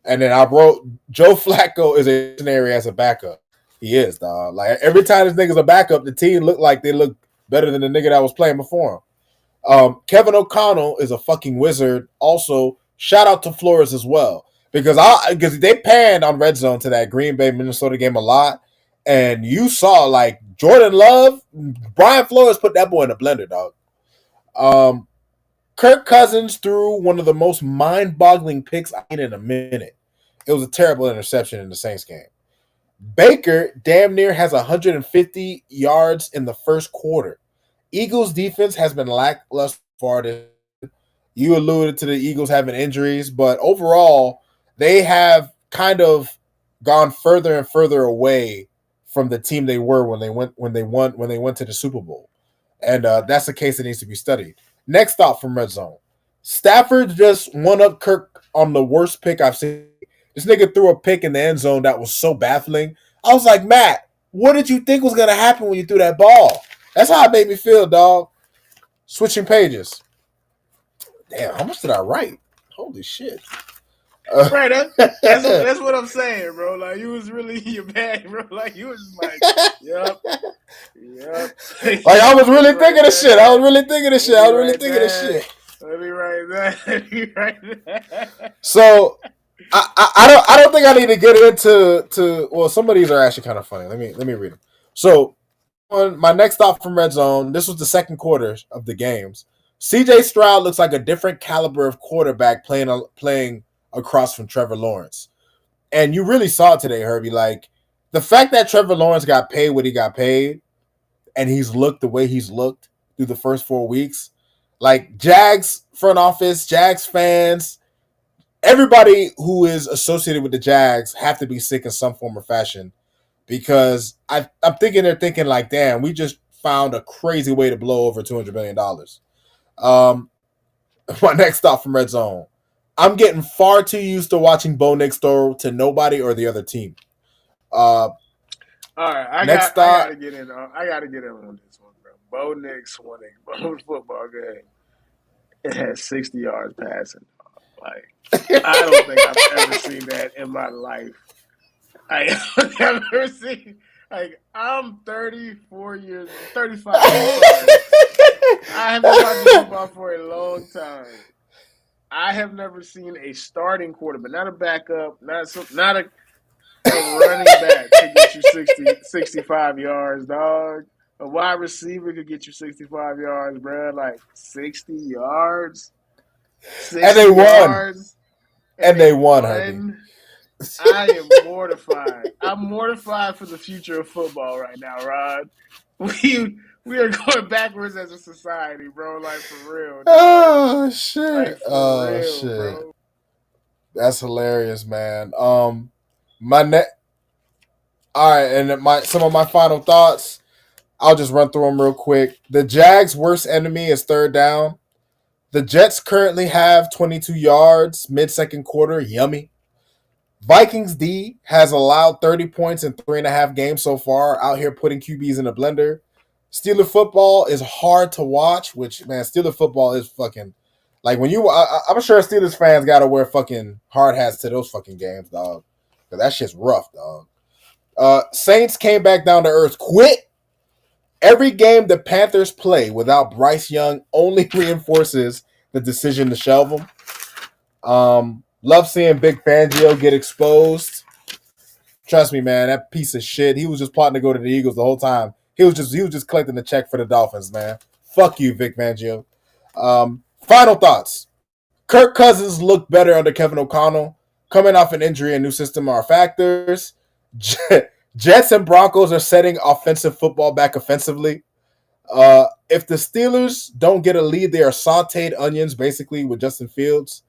And then I wrote Joe Flacco is a missionary as a backup. He is, dog. Like every time this nigga's a backup, the team look like they look better than the nigga that was playing before him. Kevin O'Connell is a fucking wizard. Also, shout out to Flores as well because they panned on Red Zone to that Green Bay Minnesota game a lot, and you saw like Jordan Love, Brian Flores put that boy in a blender, dog. Um, Kirk Cousins threw one of the most mind-boggling picks I've seen in a minute. It was a terrible interception in the Saints game. Baker damn near has 150 yards in the first quarter. Eagles defense has been lackluster far this. You alluded to the Eagles having injuries, but overall, they have kind of gone further and further away from the team they were when they went to the Super Bowl, and that's a case that needs to be studied. Next stop from Red Zone, Stafford just won up Kirk on the worst pick I've seen. This nigga threw a pick in the end zone that was so baffling. I was like, Matt, what did you think was gonna happen when you threw that ball? That's how it made me feel, dog. Switching pages. Damn, how much did I write? Holy shit. right, that's what I'm saying, bro. Like you was really your bag, bro. Like you was just like, yep, yep, Like I yep. was Let me really write thinking of that shit. I was down. really thinking of shit. Let I me was really write thinking of that. shit. Let me write that. Let me write that. So I don't think I need to get into well, some of these are actually kind of funny. Let me read them. So on my next stop from Red Zone, this was the second quarter of the games. CJ Stroud looks like a different caliber of quarterback playing across from Trevor Lawrence. And you really saw it today, Herbie. Like the fact that Trevor Lawrence got paid what he got paid and he's looked the way he's looked through the first 4 weeks, like Jags front office, Jags fans, everybody who is associated with the Jags have to be sick in some form or fashion because I'm thinking they're thinking like, damn, we just found a crazy way to blow over $200 million. Um, my next stop from Red Zone. I'm getting far too used to watching Bo Nix throw to nobody or the other team. Uh, All right, next I stop. gotta get in. I gotta get in on this one, bro. Bo Nix won a football game. It had 60 yards passing. Like I don't think I've ever seen that in my life. I've never seen. Like I'm 34 years, 35. I'm sorry. I have been watching football for a long time. I have never seen a starting quarterback, not a backup, not a running back could get you 65 yards, dog. A wide receiver could get you 65 yards, bro. Like 60 yards, And 60 they won. yards, and And they they won, Herbie. won. I am mortified. I'm mortified for the future of football right now, Rod. We are going backwards as a society, bro. Like for real, dog. Oh shit. Like for Oh real, shit. bro. That's hilarious, man. My net. All right, and my some of my final thoughts. I'll just run through them real quick. The Jags' worst enemy is third down. The Jets currently have 22 yards mid second quarter. Yummy. Vikings D has allowed 30 points in 3.5 games so far. Out here putting QBs in a blender. Steeler football is hard to watch. Which man, Steeler football is fucking like when you. I'm sure Steelers fans gotta wear fucking hard hats to those fucking games, dog. Cause that shit's rough, dog. Saints came back down to earth. Quit. Every game the Panthers play without Bryce Young only reinforces the decision to shelve him. Love seeing Big Fangio get exposed. Trust me, man, that piece of shit. He was just plotting to go to the Eagles the whole time. He was just collecting the check for the Dolphins, man. Fuck you, Vic Fangio. Final thoughts. Kirk Cousins looked better under Kevin O'Connell. Coming off an injury and new system are factors. Jets and Broncos are setting offensive football back offensively. If the Steelers don't get a lead, they are sauteed onions, basically, with Justin Fields.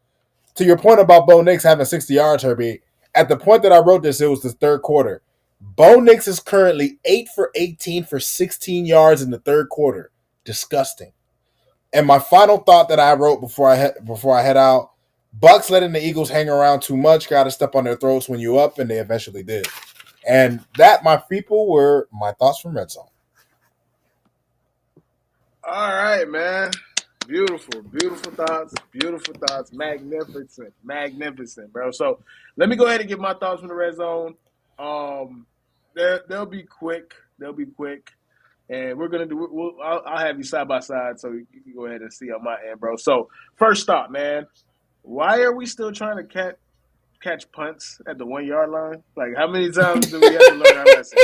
To your point about Bo Nix having 60 yards, Herbie, at the point that I wrote this, it was the third quarter. Bo Nix is currently 8 for 18 for 16 yards in the third quarter. Disgusting. And my final thought that I wrote before I head out, Bucks letting the Eagles hang around too much, got to step on their throats when you up, and they eventually did. And that, my people, were my thoughts from Red Zone. All right, man. Beautiful, beautiful thoughts, magnificent, magnificent, bro. So let me go ahead and get my thoughts from the red zone. Um, they'll be quick. They'll be quick, and we're gonna do. I'll have you side by side, so you can go ahead and see on my end, bro. So first thought, man. Why are we still trying to catch punts at the 1 yard line? Like, how many times do we have to learn our lesson?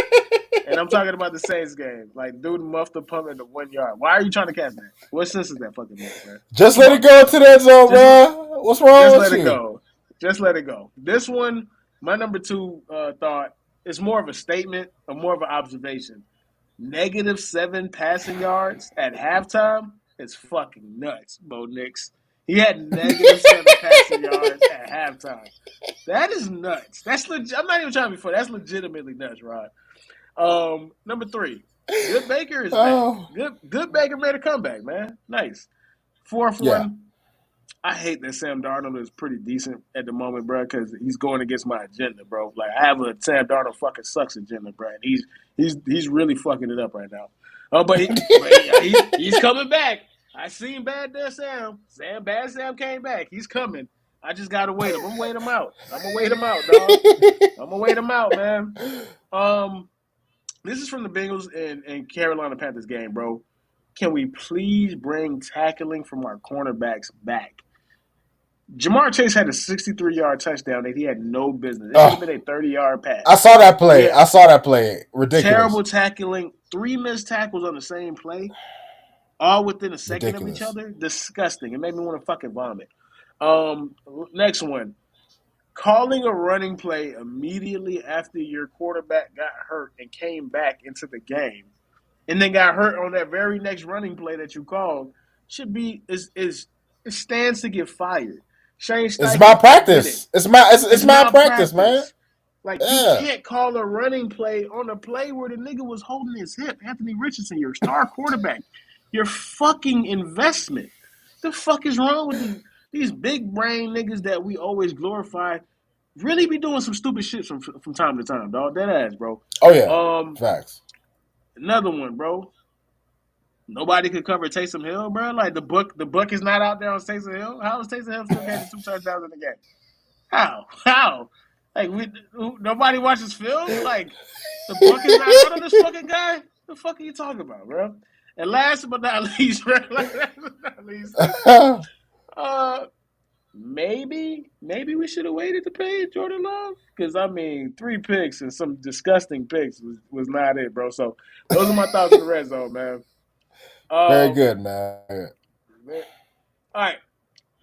And I'm talking about the Saints game. Like, dude muffed the punt at the 1 yard. Why are you trying to catch that? What sense does that fucking make, man? Just Come let it on. go to that zone, Just bro. What's just wrong with let it you? go. Just let it go. This one, my number two thought is more of a statement or more of an observation. -7 passing yards at halftime is fucking nuts, Bo Nix. He had -7 passing yards at halftime. That is nuts. That's legit. I'm not even trying to be funny. That's legitimately nuts, Rod. Number three, Good Baker is back. Oh, Good Baker made a comeback, man. Nice. Fourth yeah. one, I hate that Sam Darnold is pretty decent at the moment, bro, because he's going against my agenda, bro. Like, I have a Sam Darnold fucking sucks agenda, bro. And he's really fucking it up right now. He's coming back. I seen bad there, Sam. Bad Sam came back. He's coming. I just gotta wait him. I'm gonna wait him out. I'm gonna wait him out, dog. I'm gonna wait him out, man. Um, this is from the Bengals and Carolina Panthers game, bro. Can we please bring tackling from our cornerbacks back? Jamar Chase had a 63-yard touchdown that he had no business. It should have Oh, been a 30-yard I pass. saw that We play. had I saw that play. Ridiculous. terrible tackling, 3 missed tackles on the same play, all within a second of each Ridiculous. other. Disgusting. It made me want to fucking vomit. Um, Next one. Calling a running play immediately after your quarterback got hurt and came back into the game and then got hurt on that very next running play that you called should be is it stands to get fired. Shane It's Steichen admitted malpractice. It's it's malpractice, man. malpractice. Like, you Yeah. can't call a running play on a play where the nigga was holding his hip. Anthony Richardson, your star quarterback, your fucking investment. The fuck is wrong with these big brain niggas that we always glorify? Really be doing some stupid shit from time to time, dog. That ass, bro. Oh yeah. Um, Facts. Another one, bro. Nobody could cover Taysom Hill, bro. Like, the book is not out there on Taysom Hill. How is Taysom Hill still catching 2 touchdowns in the game? How? How? Like, nobody watches film? Like, the book is not out on this fucking guy? The fuck are you talking about, bro? And last but not least, bro, last but not least, uh, maybe we should have waited to pay Jordan Love. Because, I mean, 3 picks and some disgusting picks was not it, bro. So, those are my thoughts on the red zone, man. Very Um, good, man. all right.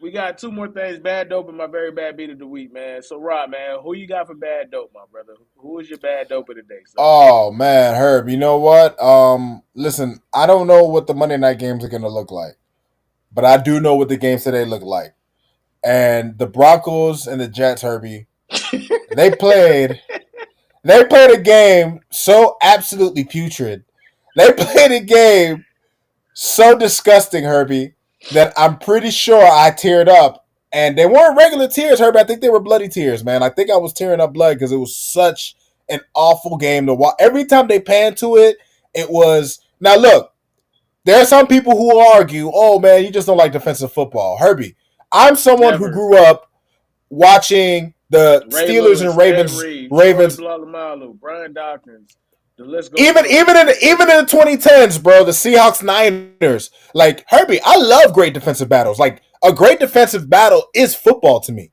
We got two more things. Bad dope and my very bad beat of the week, man. So, Rob, man, who you got for bad dope, my brother? Who is your bad dope of the day, sir? Oh man, Herb. You know what? Listen, I don't know what the Monday night games are gonna look like, but I do know what the games today look like. And the Broncos and the Jets, Herbie, they played. They played a game so absolutely putrid. They played a game so disgusting, Herbie, that I'm pretty sure I teared up. And they weren't regular tears, Herbie. I think they were bloody tears, man. I think I was tearing up blood because it was such an awful game to watch. Every time they panned to it, it was. Now, look, there are some people who argue, oh, man, you just don't like defensive football. Herbie, I'm someone who Never. grew up watching the Ray Steelers and Lewis, Ed Ravens. Reed, Troy Ravens Blalomalu, Brian Dawkins. The list goes even on. even in the 2010s, bro, the Seahawks Niners, like Herbie, I love great defensive battles. Like a great defensive battle is football to me.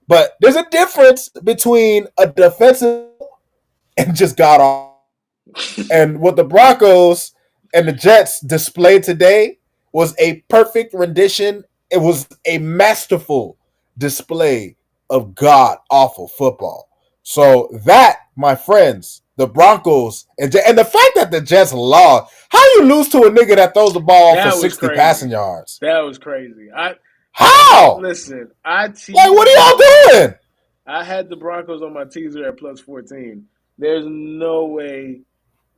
But there's a difference between a defensive and just god awful. And what the Broncos and the Jets displayed today was a perfect rendition. It was a masterful display of god awful football. So that, my friends, the Broncos and the fact that the Jets lost. How you lose to a nigga that throws the ball for That was 60 crazy. passing yards? That was crazy. How? Listen, I Like, what teased are the y'all doing? I had the Broncos on my teaser at plus 14. There's no way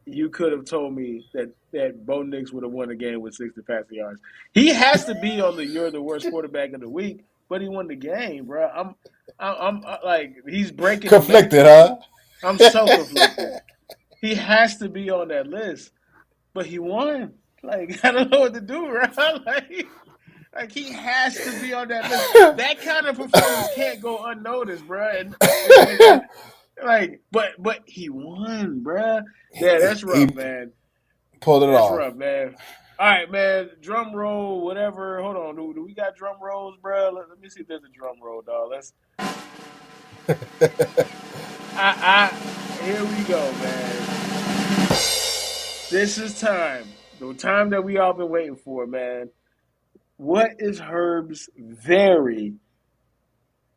you could have told me that Bo Nix would have won a game with 60 passing yards. He has to be on the you're the worst quarterback of the week but he won the game, bro. I'm like he's breaking the Conflicted, matrix. huh? I'm so conflicted. He has to be on that list, but he won. Like I don't know what to do, bro. Like he has to be on that list. That kind of performance can't go unnoticed, bro. And like, but he won, bro. Yeah, that's He rough, man. pulled it That's off. rough, man. All right, man. Drum roll, whatever. Hold on. Do we got drum rolls, bro? Let me see if there's a drum roll, dog. Let's. Here we go, man. This is time. The time that we all been waiting for, man. What is Herb's very,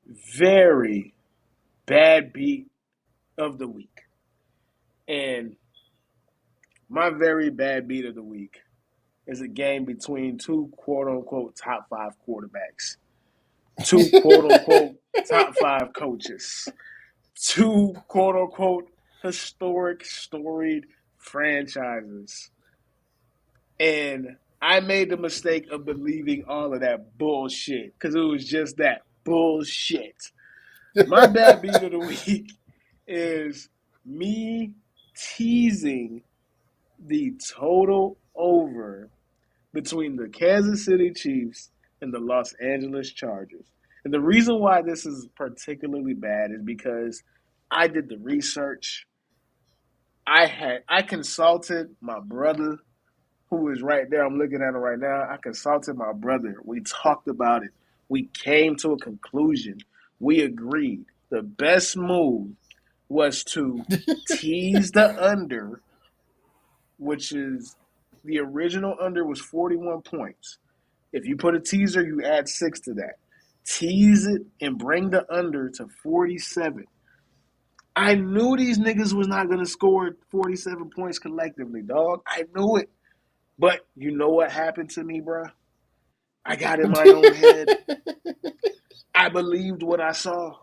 very bad beat of the week? And my very bad beat of the week is a game between two quote unquote top five quarterbacks, two quote unquote top five coaches, two quote unquote historic, storied franchises. And I made the mistake of believing all of that bullshit because it was just that bullshit. My bad beat of the week is me teasing the total over between the Kansas City Chiefs and the Los Angeles Chargers. And the reason why this is particularly bad is because I did the research. I consulted my brother who is right there. I'm looking at him right now. I consulted my brother. We talked about it. We came to a conclusion. We agreed. The best move was to tease the under, which is the original under was 41 points. If you put a teaser, you add 6 to that. Tease it and bring the under to 47. I knew these niggas was not going to score 47 points collectively, dog. I knew it. But you know what happened to me, bro? I got in my own head. I believed what I saw.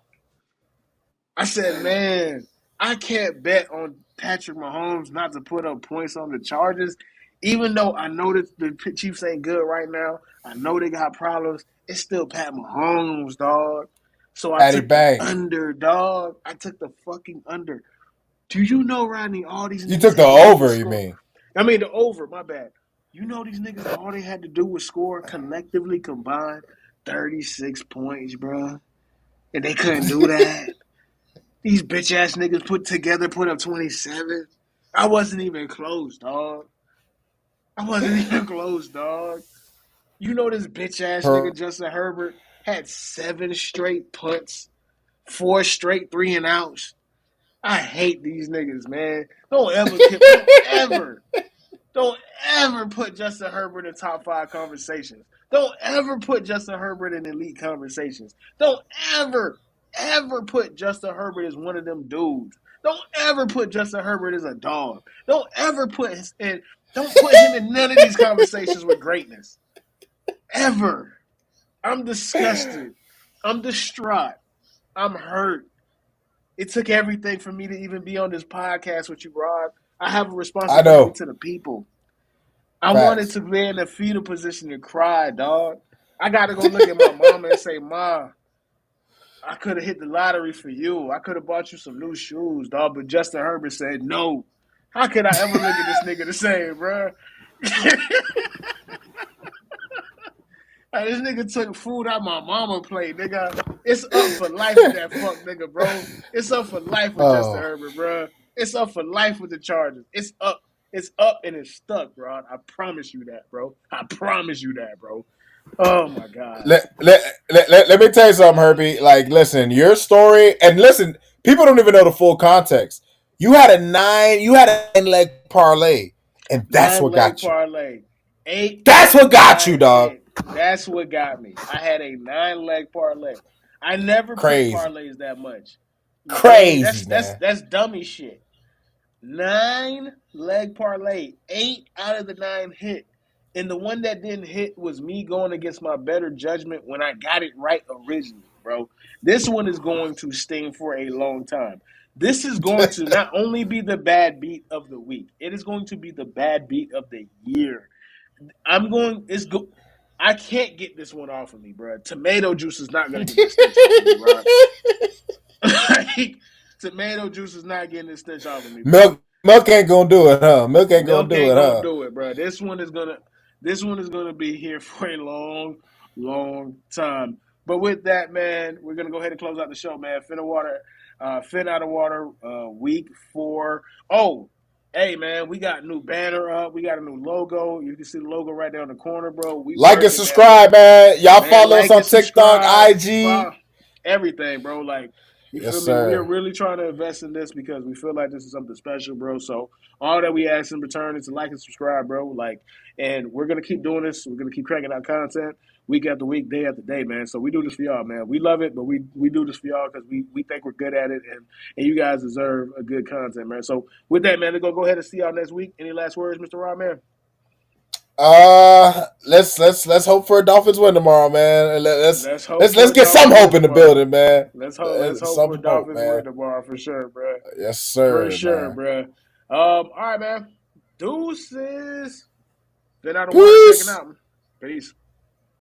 I said, man, I can't bet on Patrick Mahomes not to put up points on the Chargers. Even though I know that the Chiefs ain't good right now, I know they got problems. It's still Pat Mahomes, dog. So I Addy took the Bang. under, dog. I took the fucking under. Do you know, Rodney, all these You niggas took the had to do was over, you score? mean? I mean, the over, my bad. You know these niggas, all they had to do was score collectively combined 36 points, bro. And they couldn't do that. These bitch ass niggas put up 27. I wasn't even close, dog. I wasn't even close, dog. You know this bitch ass nigga Per- Justin Herbert had 7 straight punts, 4 straight 3-and-outs. I hate these niggas, man. Don't ever put Justin Herbert in top 5 conversations. Don't ever put Justin Herbert in elite conversations. Don't ever put Justin Herbert as one of them dudes. Don't ever put Justin Herbert as a dog. Don't ever don't put him in none of these conversations with greatness. Ever. I'm disgusted. I'm distraught. I'm hurt. It took everything for me to even be on this podcast with you, Rod. I have a I responsibility know. to the people. I wanted Facts. to be in a fetal position to cry, dog. I got to go look at my mama and say, Ma, I could have hit the lottery for you. I could have bought you some new shoes, dog. But Justin Herbert said no. How could I ever look at this nigga the same, bro? Like, this nigga took food out my mama plate, nigga. It's up for life with that fuck nigga, bro. It's up for life with Justin Oh, Herbert, bro. It's up for life with the Chargers. It's up. It's up and it's stuck, bro. I promise you that, bro. I promise you that, bro. Oh my god. let me tell you something, Herbie. Like, listen, your story, and listen, people don't even know the full context. You had a 9 leg parlay, and that's Nine what leg got you. parlay. 8 That's out of what the got you, 9 dog. hit. That's what got me. I had a 9 leg parlay. I never put Crazy, parlays that much. You feel me? crazy, man. That's dummy shit. 9 leg parlay. 8 out of the 9 hit. And the one that didn't hit was me going against my better judgment when I got it right originally, bro. This one is going to sting for a long time. This is going to not only be the bad beat of the week, it is going to be the bad beat of the year. I'm going. It's go. I can't get this one off of me, bro. Tomato juice is not gonna get this stench off of me, bro. Like, tomato juice is not getting this stench off of me, bro. Milk ain't gonna do it, huh? Milk ain't gonna Milk do ain't it, gonna huh? do it, bro. This one is gonna be here for a long, long time. But with that, man, we're gonna go ahead and close out the show, man. Phin Outta Water, week 4. Oh, hey, man, we got a new banner up. We got a new logo. You can see the logo right there in the corner, bro. We Like and working, man. subscribe, man. Y'all Man, follow us like on and TikTok, subscribe, IG. follow everything, bro. Like, you Yes, feel me? We are sir. really trying to invest in this because we feel like this is something special, bro. So all that we ask in return is to like and subscribe, bro. Like, and we're gonna keep doing this. We're gonna keep cranking out content week after week, day after day, man. So we do this for y'all, man. We love it, but we do this for y'all because we think we're good at it, and you guys deserve a good content, man. So with that, man, let's go ahead and see y'all next week. Any last words, Mr. Rod, man? Let's hope for a Dolphins win tomorrow, man. Let's hope Let's for a get some Dolphins hope win in the tomorrow. building, man. Let's hope for Some hope, Dolphins man. win tomorrow for sure, bro. Yes, For sir, sure, man. bro. All right, man. Deuces. Phin Outta Water checking Peace. out. Peace.